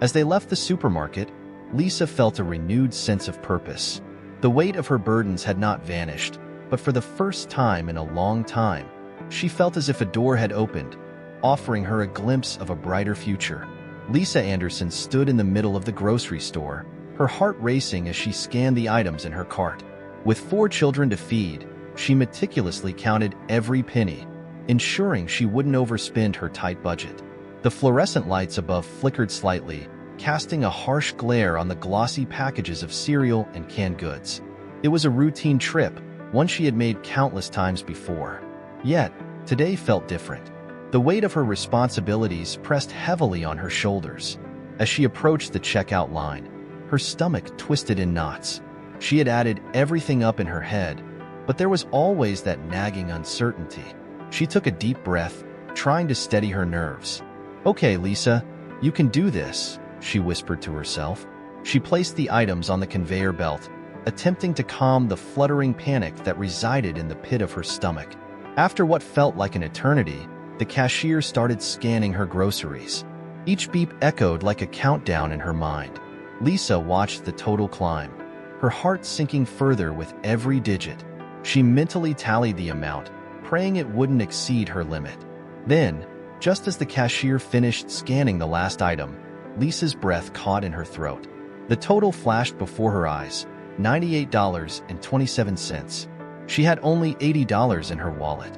[SPEAKER 1] As they left the supermarket, Lisa felt a renewed sense of purpose. The weight of her burdens had not vanished, but for the first time in a long time, she felt as if a door had opened, offering her a glimpse of a brighter future. Lisa Anderson stood in the middle of the grocery store, her heart racing as she scanned the items in her cart. With 4 children to feed, she meticulously counted every penny, ensuring she wouldn't overspend her tight budget. The fluorescent lights above flickered slightly, casting a harsh glare on the glossy packages of cereal and canned goods. It was a routine trip, one she had made countless times before. Yet, today felt different. The weight of her responsibilities pressed heavily on her shoulders. As she approached the checkout line, her stomach twisted in knots. She had added everything up in her head, but there was always that nagging uncertainty. She took a deep breath, trying to steady her nerves. "Okay, Lisa, you can do this," she whispered to herself. She placed the items on the conveyor belt, attempting to calm the fluttering panic that resided in the pit of her stomach. After what felt like an eternity, the cashier started scanning her groceries. Each beep echoed like a countdown in her mind. Lisa watched the total climb, her heart sinking further with every digit. She mentally tallied the amount, praying it wouldn't exceed her limit. Then, just as the cashier finished scanning the last item, Lisa's breath caught in her throat. The total flashed before her eyes, $98.27. She had only $80 in her wallet.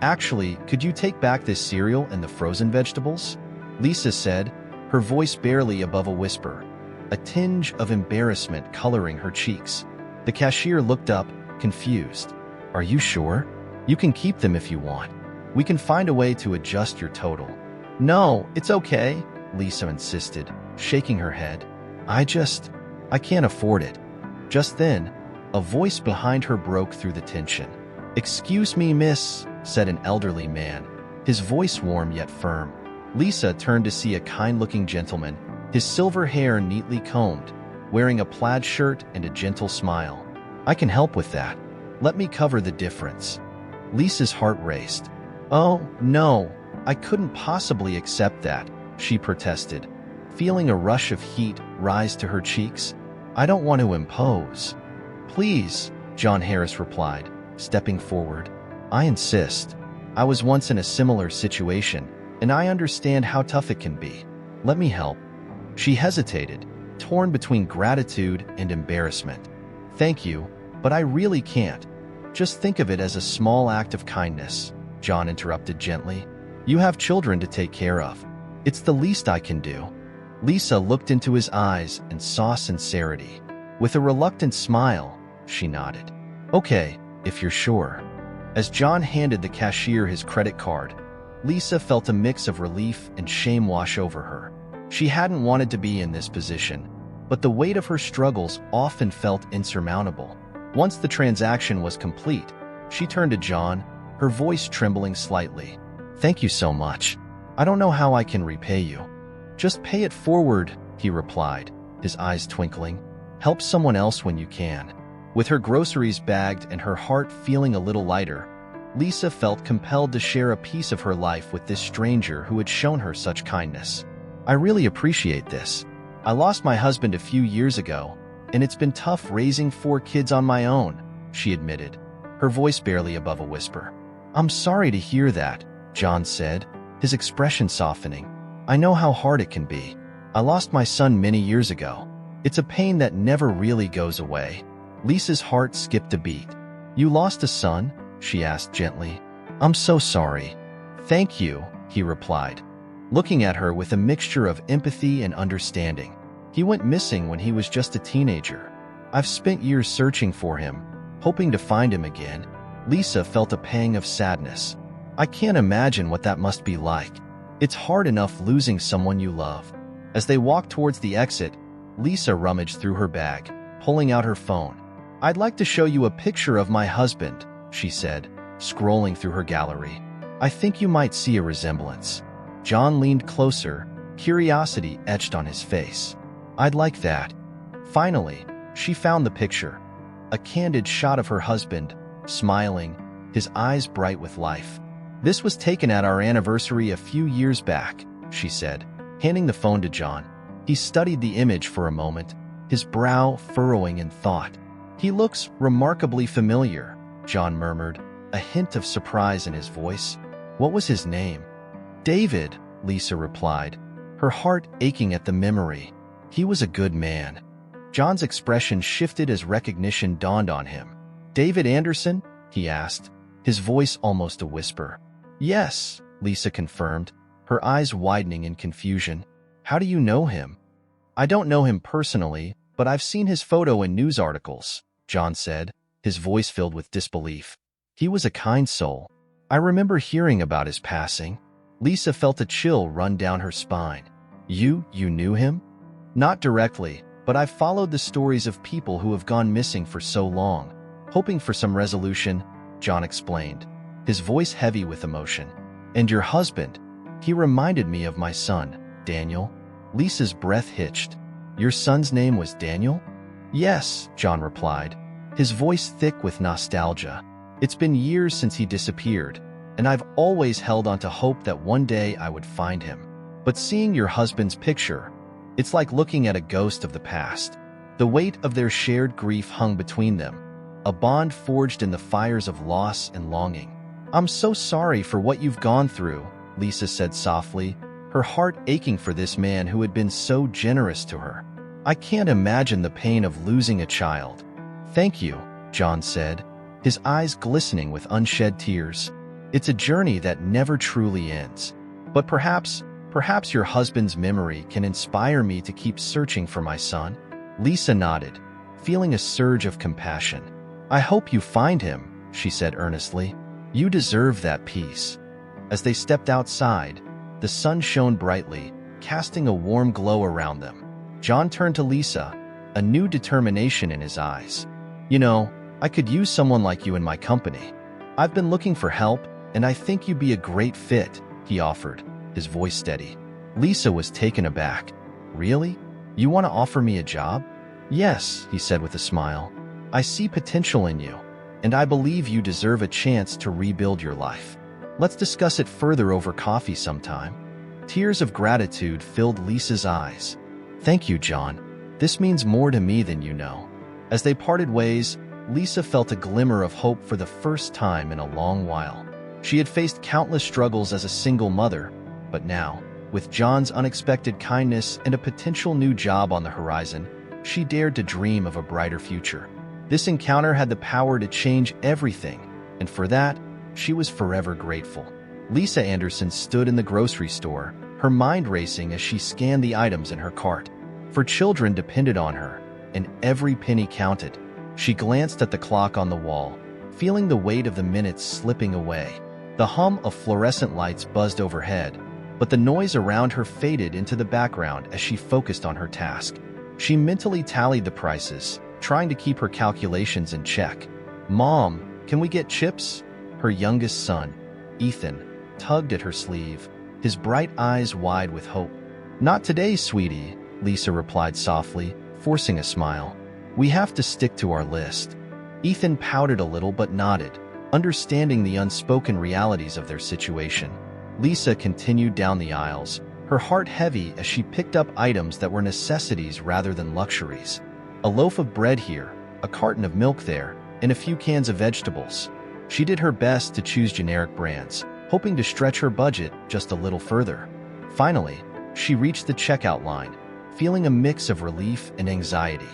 [SPEAKER 1] Actually, could you take back this cereal and the frozen vegetables?" Lisa said, her voice barely above a whisper, a tinge of embarrassment coloring her cheeks. The cashier looked up, confused. "Are you sure? You can keep them if you want. We can find a way to adjust your total." "No, it's okay," Lisa insisted, shaking her head. I can't afford it." Just then, a voice behind her broke through the tension. "Excuse me, miss," said an elderly man, his voice warm yet firm. Lisa turned to see a kind-looking gentleman, his silver hair neatly combed, wearing a plaid shirt and a gentle smile. "I can help with that. Let me cover the difference." Lisa's heart raced. "Oh, no, I couldn't possibly accept that," she protested, feeling a rush of heat rise to her cheeks. "I don't want to impose." "Please," John Harris replied, stepping forward. "I insist. I was once in a similar situation, and I understand how tough it can be. Let me help." She hesitated, torn between gratitude and embarrassment. "Thank you, but I really can't." "Just think of it as a small act of kindness," John interrupted gently. "You have children to take care of. It's the least I can do." Lisa looked into his eyes and saw sincerity. With a reluctant smile, she nodded. "Okay, if you're sure." As John handed the cashier his credit card, Lisa felt a mix of relief and shame wash over her. She hadn't wanted to be in this position, but the weight of her struggles often felt insurmountable. Once the transaction was complete, she turned to John, her voice trembling slightly. "Thank you so much. I don't know how I can repay you." "Just pay it forward," he replied, his eyes twinkling. "Help someone else when you can." With her groceries bagged and her heart feeling a little lighter, Lisa felt compelled to share a piece of her life with this stranger who had shown her such kindness. "I really appreciate this. I lost my husband a few years ago, and it's been tough raising 4 kids on my own," she admitted, her voice barely above a whisper. "I'm sorry to hear that," John said, his expression softening. "I know how hard it can be. I lost my son many years ago. It's a pain that never really goes away." Lisa's heart skipped a beat. "You lost a son?" she asked gently. "I'm so sorry." "Thank you," he replied, looking at her with a mixture of empathy and understanding. "He went missing when he was just a teenager. I've spent years searching for him, hoping to find him again." Lisa felt a pang of sadness. "I can't imagine what that must be like. It's hard enough losing someone you love." As they walked towards the exit, Lisa rummaged through her bag, pulling out her phone. "I'd like to show you a picture of my husband," she said, scrolling through her gallery. "I think you might see a resemblance." John leaned closer, curiosity etched on his face. "I'd like that." Finally, she found the picture. A candid shot of her husband, smiling, his eyes bright with life. "This was taken at our anniversary a few years back," she said, handing the phone to John. He studied the image for a moment, his brow furrowing in thought. "He looks remarkably familiar," John murmured, a hint of surprise in his voice. "What was his name?" "David," Lisa replied, her heart aching at the memory. "He was a good man." John's expression shifted as recognition dawned on him. "David Anderson?" he asked, his voice almost a whisper. "Yes," Lisa confirmed, her eyes widening in confusion. "How do you know him?" "I don't know him personally, but I've seen his photo in news articles." John said, his voice filled with disbelief. He was a kind soul. I remember hearing about his passing. Lisa felt a chill run down her spine. You knew him? Not directly, but I've followed the stories of people who have gone missing for so long, hoping for some resolution, John explained, his voice heavy with emotion. And your husband? He reminded me of my son, Daniel. Lisa's breath hitched. Your son's name was Daniel? Yes, John replied, his voice thick with nostalgia. It's been years since he disappeared, and I've always held on to hope that one day I would find him. But seeing your husband's picture, it's like looking at a ghost of the past. The weight of their shared grief hung between them, a bond forged in the fires of loss and longing. I'm so sorry for what you've gone through, Lisa said softly, her heart aching for this man who had been so generous to her. I can't imagine the pain of losing a child. Thank you, John said, his eyes glistening with unshed tears. It's a journey that never truly ends. But perhaps your husband's memory can inspire me to keep searching for my son. Lisa nodded, feeling a surge of compassion. I hope you find him, she said earnestly. You deserve that peace. As they stepped outside, the sun shone brightly, casting a warm glow around them. John turned to Lisa, a new determination in his eyes. You know, I could use someone like you in my company. I've been looking for help, and I think you'd be a great fit, he offered, his voice steady. Lisa was taken aback. Really? You want to offer me a job? Yes, he said with a smile. I see potential in you, and I believe you deserve a chance to rebuild your life. Let's discuss it further over coffee sometime. Tears of gratitude filled Lisa's eyes. Thank you, John. This means more to me than you know. As they parted ways, Lisa felt a glimmer of hope for the first time in a long while. She had faced countless struggles as a single mother, but now, with John's unexpected kindness and a potential new job on the horizon, she dared to dream of a brighter future. This encounter had the power to change everything, and for that, she was forever grateful. Lisa Anderson stood in the grocery store, her mind racing as she scanned the items in her cart. For children depended on her, and every penny counted. She glanced at the clock on the wall, feeling the weight of the minutes slipping away. The hum of fluorescent lights buzzed overhead, but the noise around her faded into the background as she focused on her task. She mentally tallied the prices, trying to keep her calculations in check. Mom, can we get chips? Her youngest son, Ethan, tugged at her sleeve, his bright eyes wide with hope. Not today, sweetie, Lisa replied softly, forcing a smile. We have to stick to our list. Ethan pouted a little but nodded, understanding the unspoken realities of their situation. Lisa continued down the aisles, her heart heavy as she picked up items that were necessities rather than luxuries. A loaf of bread here, a carton of milk there, and a few cans of vegetables. She did her best to choose generic brands, hoping to stretch her budget just a little further. Finally, she reached the checkout line, feeling a mix of relief and anxiety.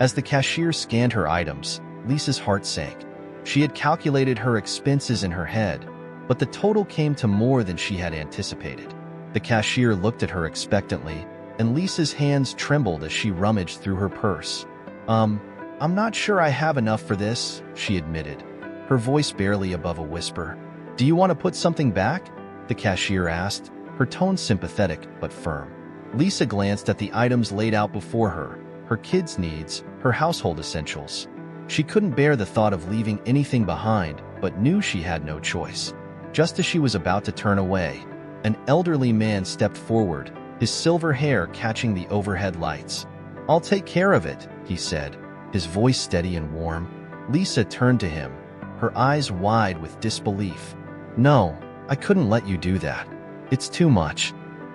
[SPEAKER 1] As the cashier scanned her items, Lisa's heart sank. She had calculated her expenses in her head, but the total came to more than she had anticipated. The cashier looked at her expectantly, and Lisa's hands trembled as she rummaged through her purse. I'm not sure I have enough for this, she admitted, her voice barely above a whisper. Do you want to put something back? The cashier asked, her tone sympathetic but firm. Lisa glanced at the items laid out before her kids' needs, her household essentials. She couldn't bear the thought of leaving anything behind, but knew she had no choice. Just as she was about to turn away, an elderly man stepped forward, his silver hair catching the overhead lights. I'll take care of it, he said, his voice steady and warm. Lisa turned to him, her eyes wide with disbelief. No, I couldn't let you do that. It's too much.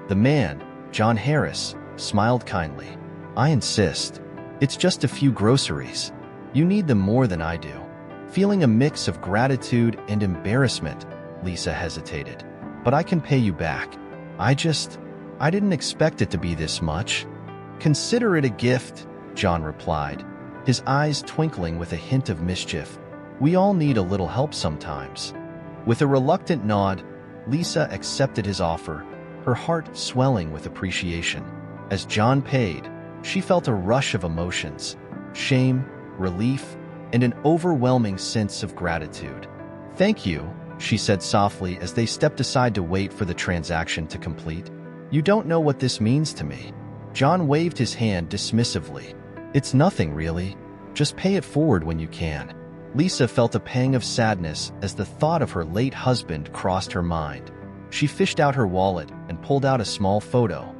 [SPEAKER 1] The man, John Harris, smiled kindly. I insist. It's just a few groceries. You need them more than I do. Feeling a mix of gratitude and embarrassment, Lisa hesitated. But I can pay you back. I didn't expect it to be this much. Consider it a gift, John replied, his eyes twinkling with a hint of mischief. We all need a little help sometimes. With a reluctant nod, Lisa accepted his offer, her heart swelling with appreciation. As John paid, she felt a rush of emotions, shame, relief, and an overwhelming sense of gratitude. "Thank you," she said softly as they stepped aside to wait for the transaction to complete. "You don't know what this means to me." John waved his hand dismissively. "It's nothing, really. Just pay it forward when you can." Lisa felt a pang of sadness as the thought of her late husband crossed her mind. She fished out her wallet and pulled out a small photo.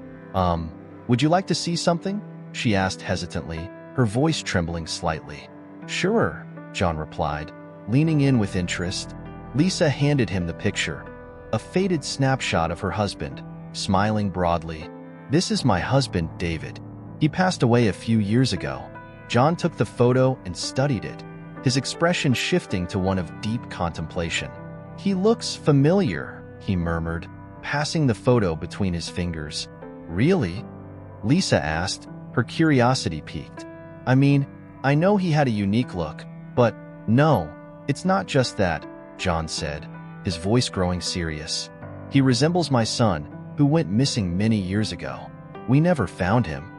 [SPEAKER 1] Would you like to see something?" she asked hesitantly, her voice trembling slightly. "Sure," John replied, leaning in with interest. Lisa handed him the picture, a faded snapshot of her husband, smiling broadly. "This is my husband, David. He passed away a few years ago." John took the photo and studied it, his expression shifting to one of deep contemplation. "He looks familiar," he murmured, passing the photo between his fingers. "Really?" Lisa asked, her curiosity piqued. "I mean, I know he had a unique look, but no, it's not just that," John said, his voice growing serious. "He resembles my son, who went missing many years ago. We never found him."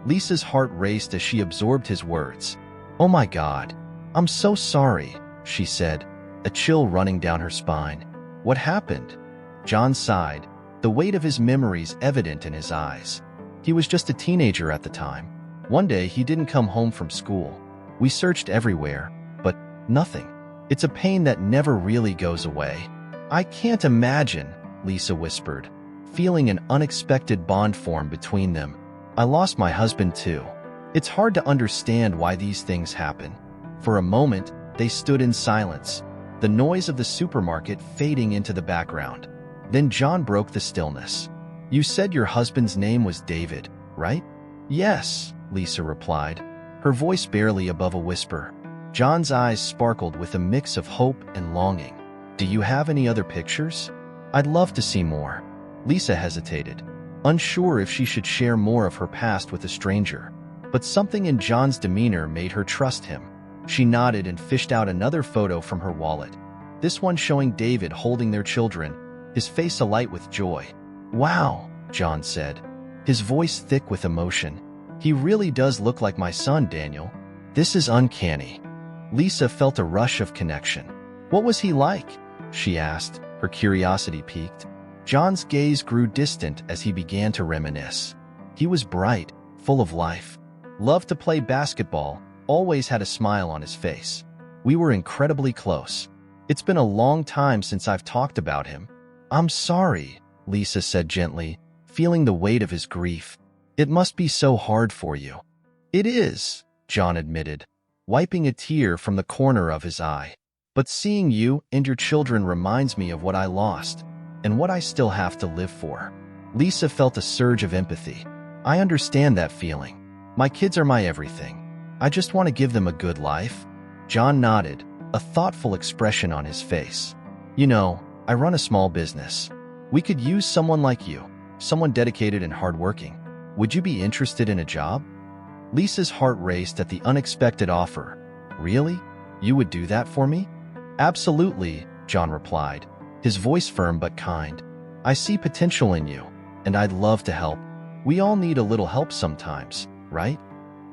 [SPEAKER 1] Lisa's heart raced as she absorbed his words. "Oh my God, I'm so sorry," she said, a chill running down her spine. "What happened?" John sighed, the weight of his memories evident in his eyes. "He was just a teenager at the time. One day he didn't come home from school. We searched everywhere, but nothing. It's a pain that never really goes away." "I can't imagine," Lisa whispered, feeling an unexpected bond form between them. "I lost my husband too. It's hard to understand why these things happen." For a moment, they stood in silence, the noise of the supermarket fading into the background. Then John broke the stillness. "You said your husband's name was David, right?" "Yes," Lisa replied, her voice barely above a whisper. John's eyes sparkled with a mix of hope and longing. "Do you have any other pictures? I'd love to see more." Lisa hesitated, unsure if she should share more of her past with a stranger. But something in John's demeanor made her trust him. She nodded and fished out another photo from her wallet, this one showing David holding their children, his face alight with joy. "Wow," John said, his voice thick with emotion. "He really does look like my son, Daniel. This is uncanny." Lisa felt a rush of connection. "What was he like?" she asked, her curiosity piqued. John's gaze grew distant as he began to reminisce. "He was bright, full of life. Loved to play basketball, always had a smile on his face. We were incredibly close. It's been a long time since I've talked about him." "I'm sorry," Lisa said gently, feeling the weight of his grief. "It must be so hard for you." "It is," John admitted, wiping a tear from the corner of his eye. "But seeing you and your children reminds me of what I lost, and what I still have to live for." Lisa felt a surge of empathy. "I understand that feeling. My kids are my everything. I just want to give them a good life." John nodded, a thoughtful expression on his face. "You know, I run a small business. We could use someone like you, someone dedicated and hardworking. Would you be interested in a job?" Lisa's heart raced at the unexpected offer. "Really? You would do that for me?" "Absolutely," John replied, his voice firm but kind. "I see potential in you, and I'd love to help. We all need a little help sometimes, right?"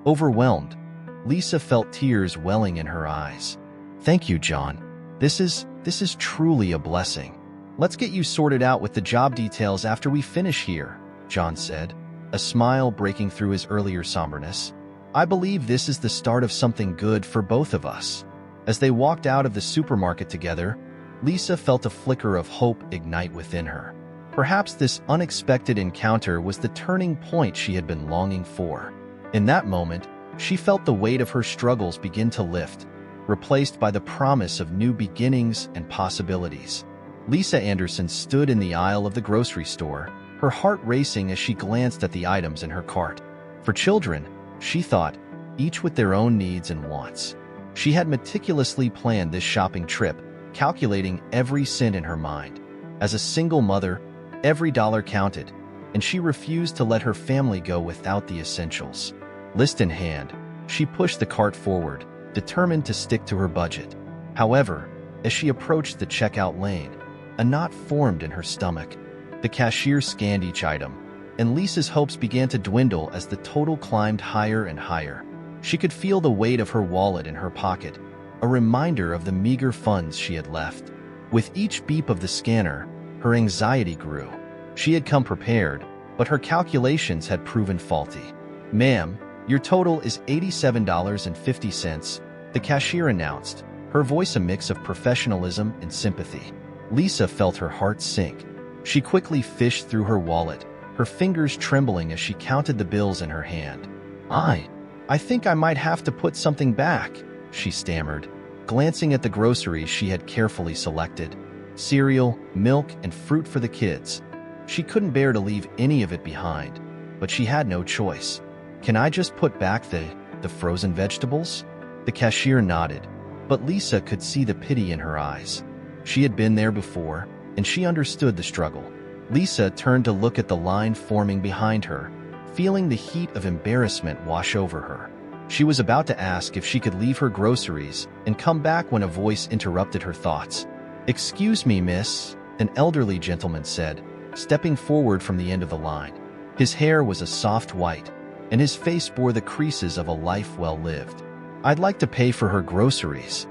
[SPEAKER 1] Overwhelmed, Lisa felt tears welling in her eyes. "Thank you, John. This is truly a blessing. Let's get you sorted out with the job details after we finish here," John said, a smile breaking through his earlier somberness. "I believe this is the start of something good for both of us." As they walked out of the supermarket together, Lisa felt a flicker of hope ignite within her. Perhaps this unexpected encounter was the turning point she had been longing for. In that moment, she felt the weight of her struggles begin to lift, replaced by the promise of new beginnings and possibilities. Lisa Anderson stood in the aisle of the grocery store, her heart racing as she glanced at the items in her cart. For children, she thought, each with their own needs and wants. She had meticulously planned this shopping trip, calculating every cent in her mind. As a single mother, every dollar counted, and she refused to let her family go without the essentials. List in hand, she pushed the cart forward, determined to stick to her budget. However, as she approached the checkout lane, a knot formed in her stomach. The cashier scanned each item, and Lisa's hopes began to dwindle as the total climbed higher and higher. She could feel the weight of her wallet in her pocket, a reminder of the meager funds she had left. With each beep of the scanner, her anxiety grew. She had come prepared, but her calculations had proven faulty. "Ma'am, your total is $87.50, the cashier announced, her voice a mix of professionalism and sympathy. Lisa felt her heart sink. She quickly fished through her wallet, her fingers trembling as she counted the bills in her hand. I think I might have to put something back," she stammered, glancing at the groceries she had carefully selected. Cereal, milk, and fruit for the kids. She couldn't bear to leave any of it behind, but she had no choice. "Can I just put back the frozen vegetables?" The cashier nodded, but Lisa could see the pity in her eyes. She had been there before, and she understood the struggle. Lisa turned to look at the line forming behind her, feeling the heat of embarrassment wash over her. She was about to ask if she could leave her groceries and come back when a voice interrupted her thoughts. "Excuse me, miss," an elderly gentleman said, stepping forward from the end of the line. His hair was a soft white, and his face bore the creases of a life well lived. "I'd like to pay for her groceries."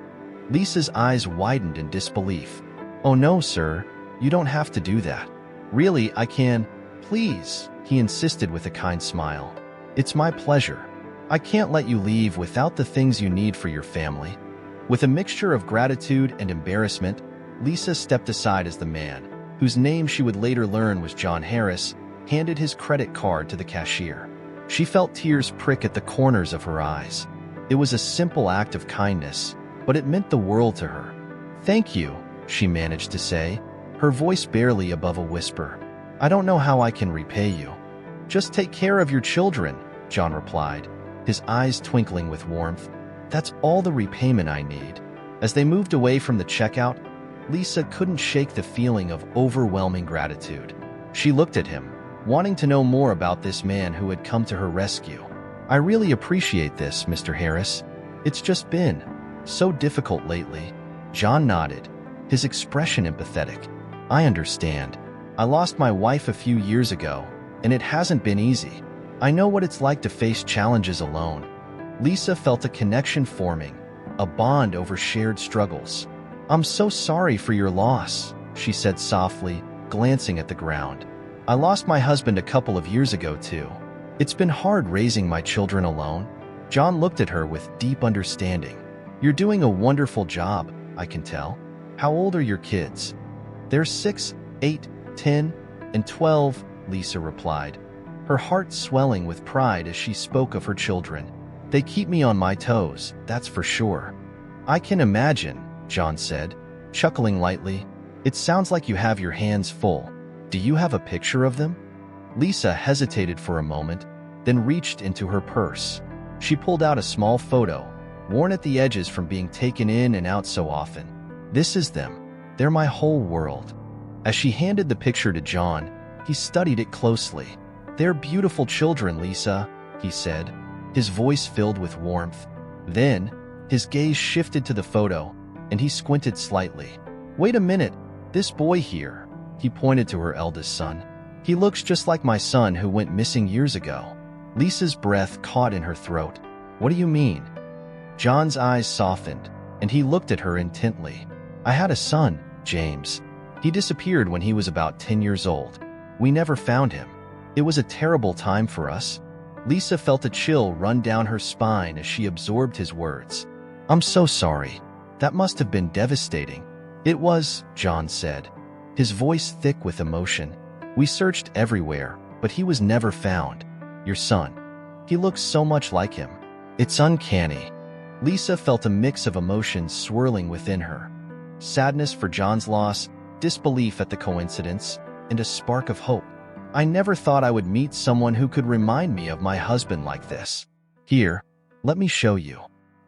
[SPEAKER 1] Lisa's eyes widened in disbelief. "Oh no, sir, you don't have to do that. Really, I can." "Please," he insisted with a kind smile. "It's my pleasure. I can't let you leave without the things you need for your family." With a mixture of gratitude and embarrassment, Lisa stepped aside as the man, whose name she would later learn was John Harris, handed his credit card to the cashier. She felt tears prick at the corners of her eyes. It was a simple act of kindness, but it meant the world to her. "Thank you," she managed to say, her voice barely above a whisper. "I don't know how I can repay you." "Just take care of your children," John replied, his eyes twinkling with warmth. "That's all the repayment I need." As they moved away from the checkout, Lisa couldn't shake the feeling of overwhelming gratitude. She looked at him, wanting to know more about this man who had come to her rescue. "I really appreciate this, Mr. Harris. It's just been so difficult lately." John nodded, his expression empathetic. "I understand. I lost my wife a few years ago, and it hasn't been easy. I know what it's like to face challenges alone." Lisa felt a connection forming, a bond over shared struggles. "I'm so sorry for your loss," she said softly, glancing at the ground. "I lost my husband a couple of years ago, too. It's been hard raising my children alone." John looked at her with deep understanding. "You're doing a wonderful job, I can tell. How old are your kids?" "They're 6, 8, 10, and 12, Lisa replied, her heart swelling with pride as she spoke of her children. "They keep me on my toes, that's for sure." "I can imagine," John said, chuckling lightly. "It sounds like you have your hands full. Do you have a picture of them?" Lisa hesitated for a moment, then reached into her purse. She pulled out a small photo, worn at the edges from being taken in and out so often. "This is them. They're my whole world." As she handed the picture to John, he studied it closely. "They're beautiful children, Lisa," he said, his voice filled with warmth. Then, his gaze shifted to the photo, and he squinted slightly. "Wait a minute, this boy here," he pointed to her eldest son. "He looks just like my son who went missing years ago." Lisa's breath caught in her throat. "What do you mean?" John's eyes softened, and he looked at her intently. "I had a son, James. He disappeared when he was about 10 years old. We never found him. It was a terrible time for us." Lisa felt a chill run down her spine as she absorbed his words. "I'm so sorry. That must have been devastating." "It was," John said, his voice thick with emotion. "We searched everywhere, but he was never found. Your son. He looks so much like him. It's uncanny." Lisa felt a mix of emotions swirling within her. Sadness for John's loss, disbelief at the coincidence, and a spark of hope. "I never thought I would meet someone who could remind me of my husband like this. Here, let me show you."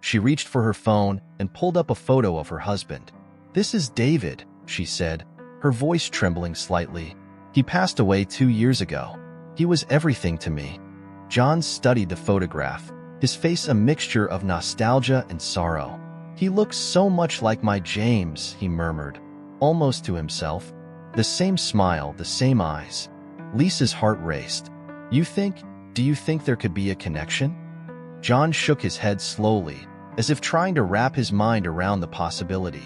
[SPEAKER 1] She reached for her phone and pulled up a photo of her husband. "This is David," she said, her voice trembling slightly. "He passed away 2 years ago. He was everything to me." John studied the photograph, his face a mixture of nostalgia and sorrow. "He looks so much like my James," he murmured, almost to himself. The same smile, the same eyes. Lisa's heart raced. Do you think there could be a connection?" John shook his head slowly, as if trying to wrap his mind around the possibility.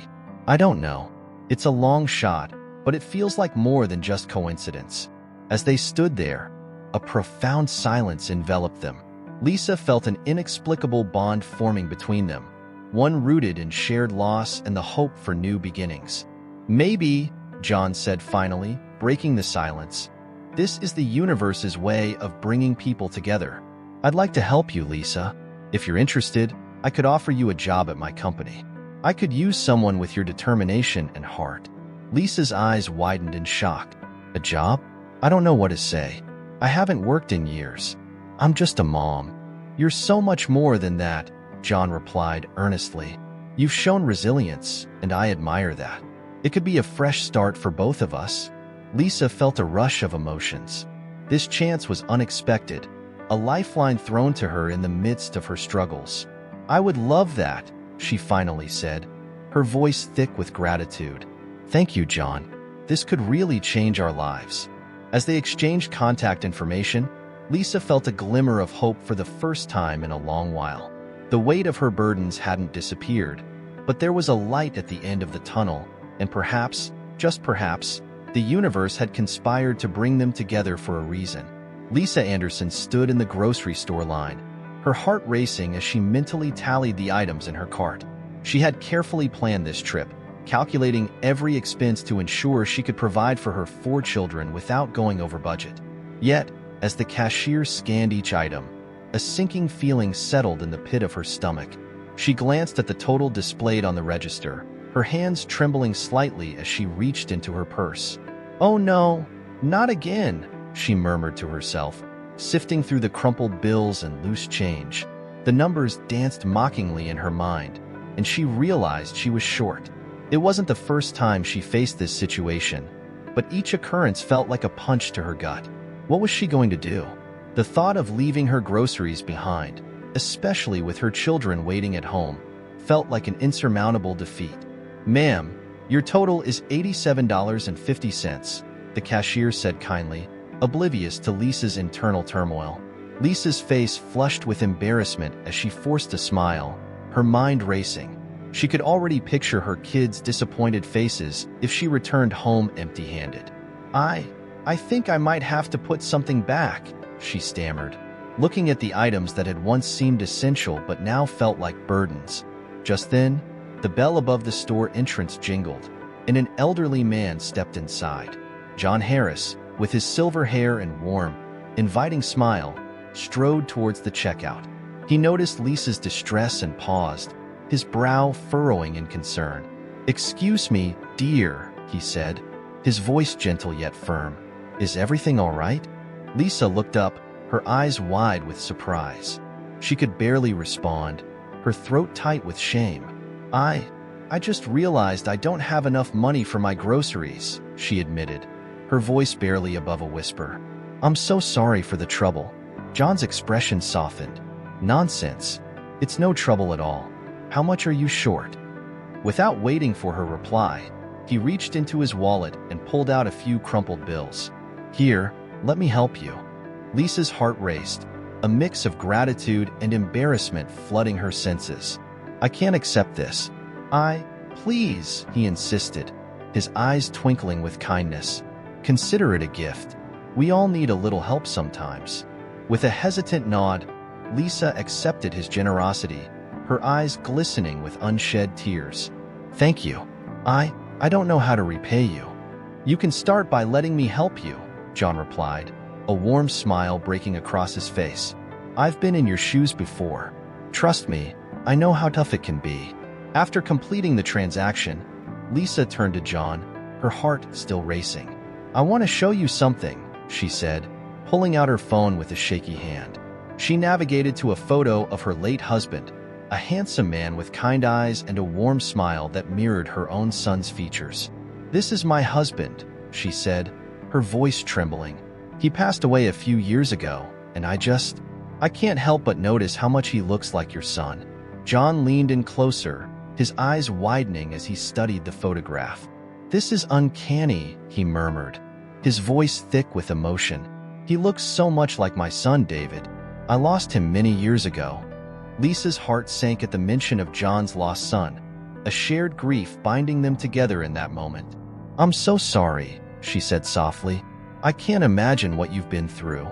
[SPEAKER 1] I don't know. It's a long shot, but it feels like more than just coincidence. As they stood there, a profound silence enveloped them. Lisa felt an inexplicable bond forming between them, one rooted in shared loss and the hope for new beginnings. Maybe, John said finally, breaking the silence, this is the universe's way of bringing people together. I'd like to help you, Lisa. If you're interested, I could offer you a job at my company. I could use someone with your determination and heart. Lisa's eyes widened in shock. A job? I don't know what to say. I haven't worked in years. I'm just a mom. You're so much more than that, John replied earnestly. You've shown resilience, and I admire that. It could be a fresh start for both of us. Lisa felt a rush of emotions. This chance was unexpected, a lifeline thrown to her in the midst of her struggles. I would love that, she finally said, her voice thick with gratitude. Thank you, John. This could really change our lives. As they exchanged contact information, Lisa felt a glimmer of hope for the first time in a long while. The weight of her burdens hadn't disappeared, but there was a light at the end of the tunnel, and perhaps, just perhaps, the universe had conspired to bring them together for a reason. Lisa Anderson stood in the grocery store line, her heart racing as she mentally tallied the items in her cart. She had carefully planned this trip, calculating every expense to ensure she could provide for her 4 children without going over budget. Yet, as the cashier scanned each item, a sinking feeling settled in the pit of her stomach. She glanced at the total displayed on the register, her hands trembling slightly as she reached into her purse. "Oh no, not again," she murmured to herself, sifting through the crumpled bills and loose change. The numbers danced mockingly in her mind, and she realized she was short. It wasn't the first time she faced this situation, but each occurrence felt like a punch to her gut. What was she going to do? The thought of leaving her groceries behind, especially with her children waiting at home, felt like an insurmountable defeat. "Ma'am, your total is $87.50, the cashier said kindly, oblivious to Lisa's internal turmoil. Lisa's face flushed with embarrassment as she forced a smile, her mind racing. She could already picture her kids' disappointed faces if she returned home empty-handed. I think I might have to put something back," she stammered, looking at the items that had once seemed essential but now felt like burdens. Just then, the bell above the store entrance jingled, and an elderly man stepped inside. John Harris, with his silver hair and warm, inviting smile, strode towards the checkout. He noticed Lisa's distress and paused, his brow furrowing in concern. "Excuse me, dear," he said, his voice gentle yet firm. "Is everything all right?" Lisa looked up, her eyes wide with surprise. She could barely respond, her throat tight with shame. I just realized I don't have enough money for my groceries," she admitted, her voice barely above a whisper. "I'm so sorry for the trouble." John's expression softened. "Nonsense. It's no trouble at all. How much are you short?" Without waiting for her reply, he reached into his wallet and pulled out a few crumpled bills. "Here, let me help you." Lisa's heart raced, a mix of gratitude and embarrassment flooding her senses. "I can't accept this." Please," he insisted, his eyes twinkling with kindness. "Consider it a gift. We all need a little help sometimes." With a hesitant nod, Lisa accepted his generosity, her eyes glistening with unshed tears. "Thank you. I don't know how to repay you." "You can start by letting me help you," John replied, a warm smile breaking across his face. "I've been in your shoes before. Trust me, I know how tough it can be." After completing the transaction, Lisa turned to John, her heart still racing. "I want to show you something," she said, pulling out her phone with a shaky hand. She navigated to a photo of her late husband, a handsome man with kind eyes and a warm smile that mirrored her own son's features. "This is my husband," she said, her voice trembling. "He passed away a few years ago, and I can't help but notice how much he looks like your son." John leaned in closer, his eyes widening as he studied the photograph. "This is uncanny," he murmured, his voice thick with emotion. "He looks so much like my son, David. I lost him many years ago." Lisa's heart sank at the mention of John's lost son, a shared grief binding them together in that moment. "I'm so sorry," she said softly. "I can't imagine what you've been through."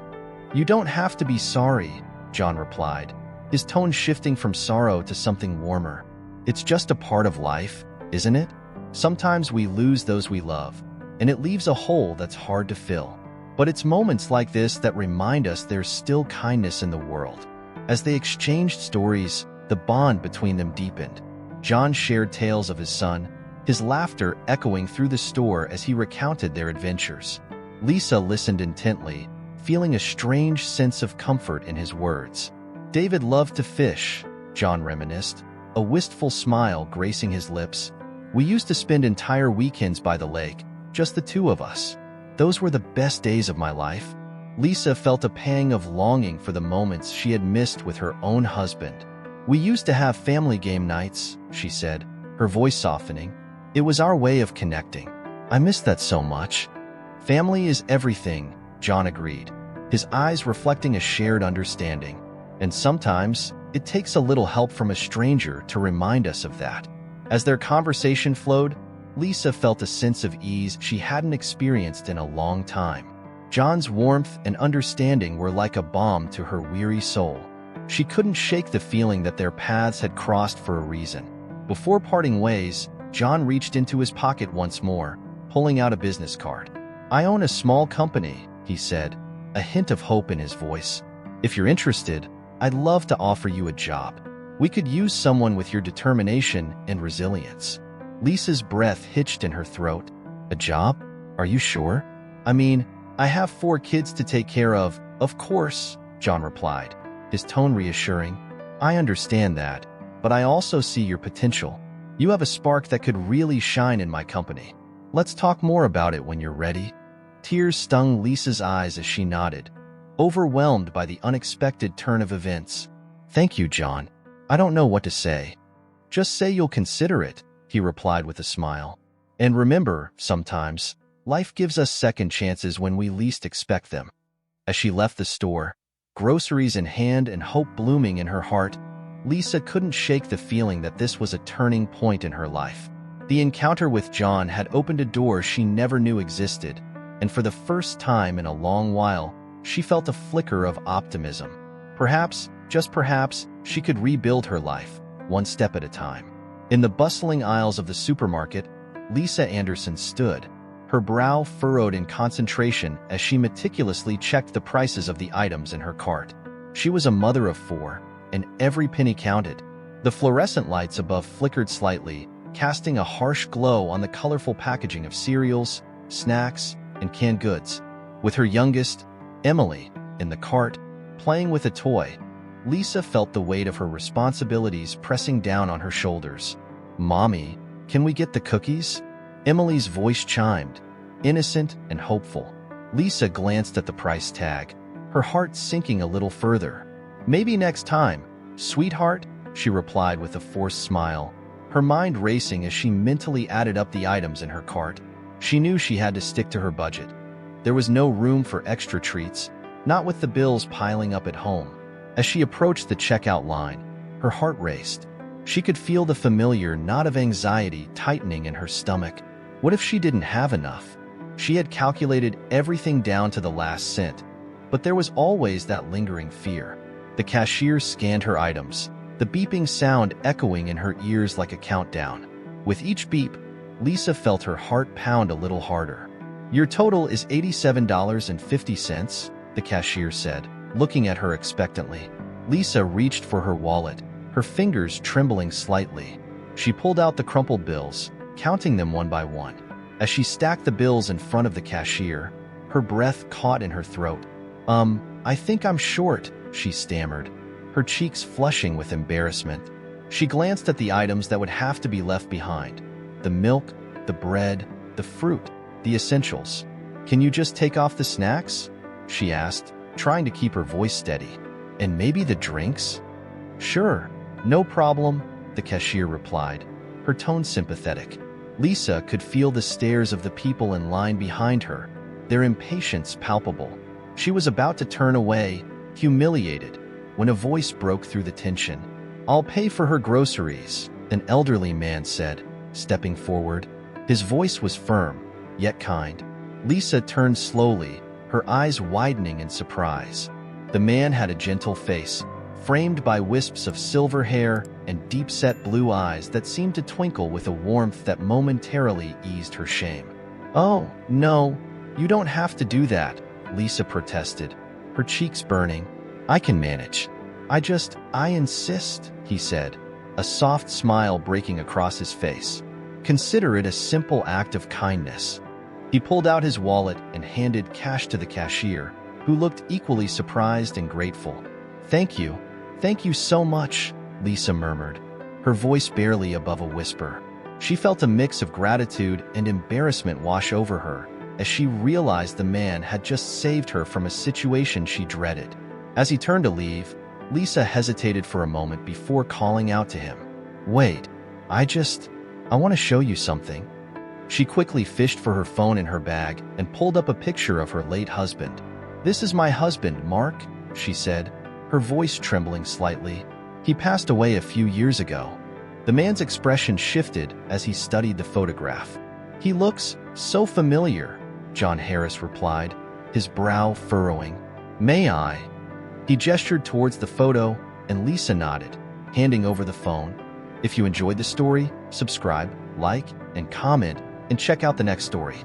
[SPEAKER 1] "You don't have to be sorry," John replied, his tone shifting from sorrow to something warmer. "It's just a part of life, isn't it? Sometimes we lose those we love, and it leaves a hole that's hard to fill. But it's moments like this that remind us there's still kindness in the world." As they exchanged stories, the bond between them deepened. John shared tales of his son, his laughter echoing through the store as he recounted their adventures. Lisa listened intently, feeling a strange sense of comfort in his words. "David loved to fish," John reminisced, a wistful smile gracing his lips. "We used to spend entire weekends by the lake, just the two of us. Those were the best days of my life." Lisa felt a pang of longing for the moments she had missed with her own husband. "We used to have family game nights," she said, her voice softening. "It was our way of connecting. I miss that so much." "Family is everything," John agreed, his eyes reflecting a shared understanding. "And sometimes, it takes a little help from a stranger to remind us of that." As their conversation flowed, Lisa felt a sense of ease she hadn't experienced in a long time. John's warmth and understanding were like a balm to her weary soul. She couldn't shake the feeling that their paths had crossed for a reason. Before parting ways, John reached into his pocket once more, pulling out a business card. "I own a small company," he said, a hint of hope in his voice. "If you're interested, I'd love to offer you a job. We could use someone with your determination and resilience." Lisa's breath hitched in her throat. "A job? Are you sure? I mean, I have 4 kids to take care of." "Of course," John replied, his tone reassuring. "I understand that, but I also see your potential. You have a spark that could really shine in my company. Let's talk more about it when you're ready." Tears stung Lisa's eyes as she nodded, overwhelmed by the unexpected turn of events. "Thank you, John. I don't know what to say." "Just say you'll consider it," he replied with a smile. "And remember, sometimes, life gives us second chances when we least expect them." As she left the store, groceries in hand and hope blooming in her heart, Lisa couldn't shake the feeling that this was a turning point in her life. The encounter with John had opened a door she never knew existed, and for the first time in a long while, she felt a flicker of optimism. Perhaps, just perhaps, she could rebuild her life, one step at a time. In the bustling aisles of the supermarket, Lisa Anderson stood, her brow furrowed in concentration as she meticulously checked the prices of the items in her cart. She was a mother of 4, and every penny counted. The fluorescent lights above flickered slightly, casting a harsh glow on the colorful packaging of cereals, snacks, and canned goods. With her youngest, Emily, in the cart, playing with a toy, Lisa felt the weight of her responsibilities pressing down on her shoulders. "Mommy, can we get the cookies?" Emily's voice chimed, innocent and hopeful. Lisa glanced at the price tag, her heart sinking a little further. "Maybe next time, sweetheart," she replied with a forced smile, her mind racing as she mentally added up the items in her cart. She knew she had to stick to her budget. There was no room for extra treats, not with the bills piling up at home. As she approached the checkout line, her heart raced. She could feel the familiar knot of anxiety tightening in her stomach. What if she didn't have enough? She had calculated everything down to the last cent, but there was always that lingering fear. The cashier scanned her items, the beeping sound echoing in her ears like a countdown. With each beep, Lisa felt her heart pound a little harder. "Your total is $87.50, the cashier said, looking at her expectantly. Lisa reached for her wallet, her fingers trembling slightly. She pulled out the crumpled bills, counting them one by one. As she stacked the bills in front of the cashier, her breath caught in her throat. I think I'm short," she stammered, her cheeks flushing with embarrassment. She glanced at the items that would have to be left behind. The milk, the bread, the fruit, the essentials. "Can you just take off the snacks?" she asked, trying to keep her voice steady. "And maybe the drinks?" "Sure, no problem," the cashier replied, her tone sympathetic. Lisa could feel the stares of the people in line behind her, their impatience palpable. She was about to turn away, humiliated, when a voice broke through the tension. I'll pay for her groceries, an elderly man said, stepping forward. His voice was firm, yet kind. Lisa turned slowly, her eyes widening in surprise. The man had a gentle face, framed by wisps of silver hair and deep-set blue eyes that seemed to twinkle with a warmth that momentarily eased her shame. "Oh, no, you don't have to do that," Lisa protested, her cheeks burning. "I can manage. I insist," he said, a soft smile breaking across his face. "Consider it a simple act of kindness." He pulled out his wallet and handed cash to the cashier, who looked equally surprised and grateful. Thank you so much," Lisa murmured, her voice barely above a whisper. She felt a mix of gratitude and embarrassment wash over her as she realized the man had just saved her from a situation she dreaded. As he turned to leave, Lisa hesitated for a moment before calling out to him. "Wait, I want to show you something." She quickly fished for her phone in her bag and pulled up a picture of her late husband. "This is my husband, Mark," she said, her voice trembling slightly. "He passed away a few years ago." The man's expression shifted as he studied the photograph. "He looks so familiar," John Harris replied, his brow furrowing. "May I?" He gestured towards the photo, and Lisa nodded, handing over the phone. If you enjoyed the story, subscribe, like, and comment, and check out the next story.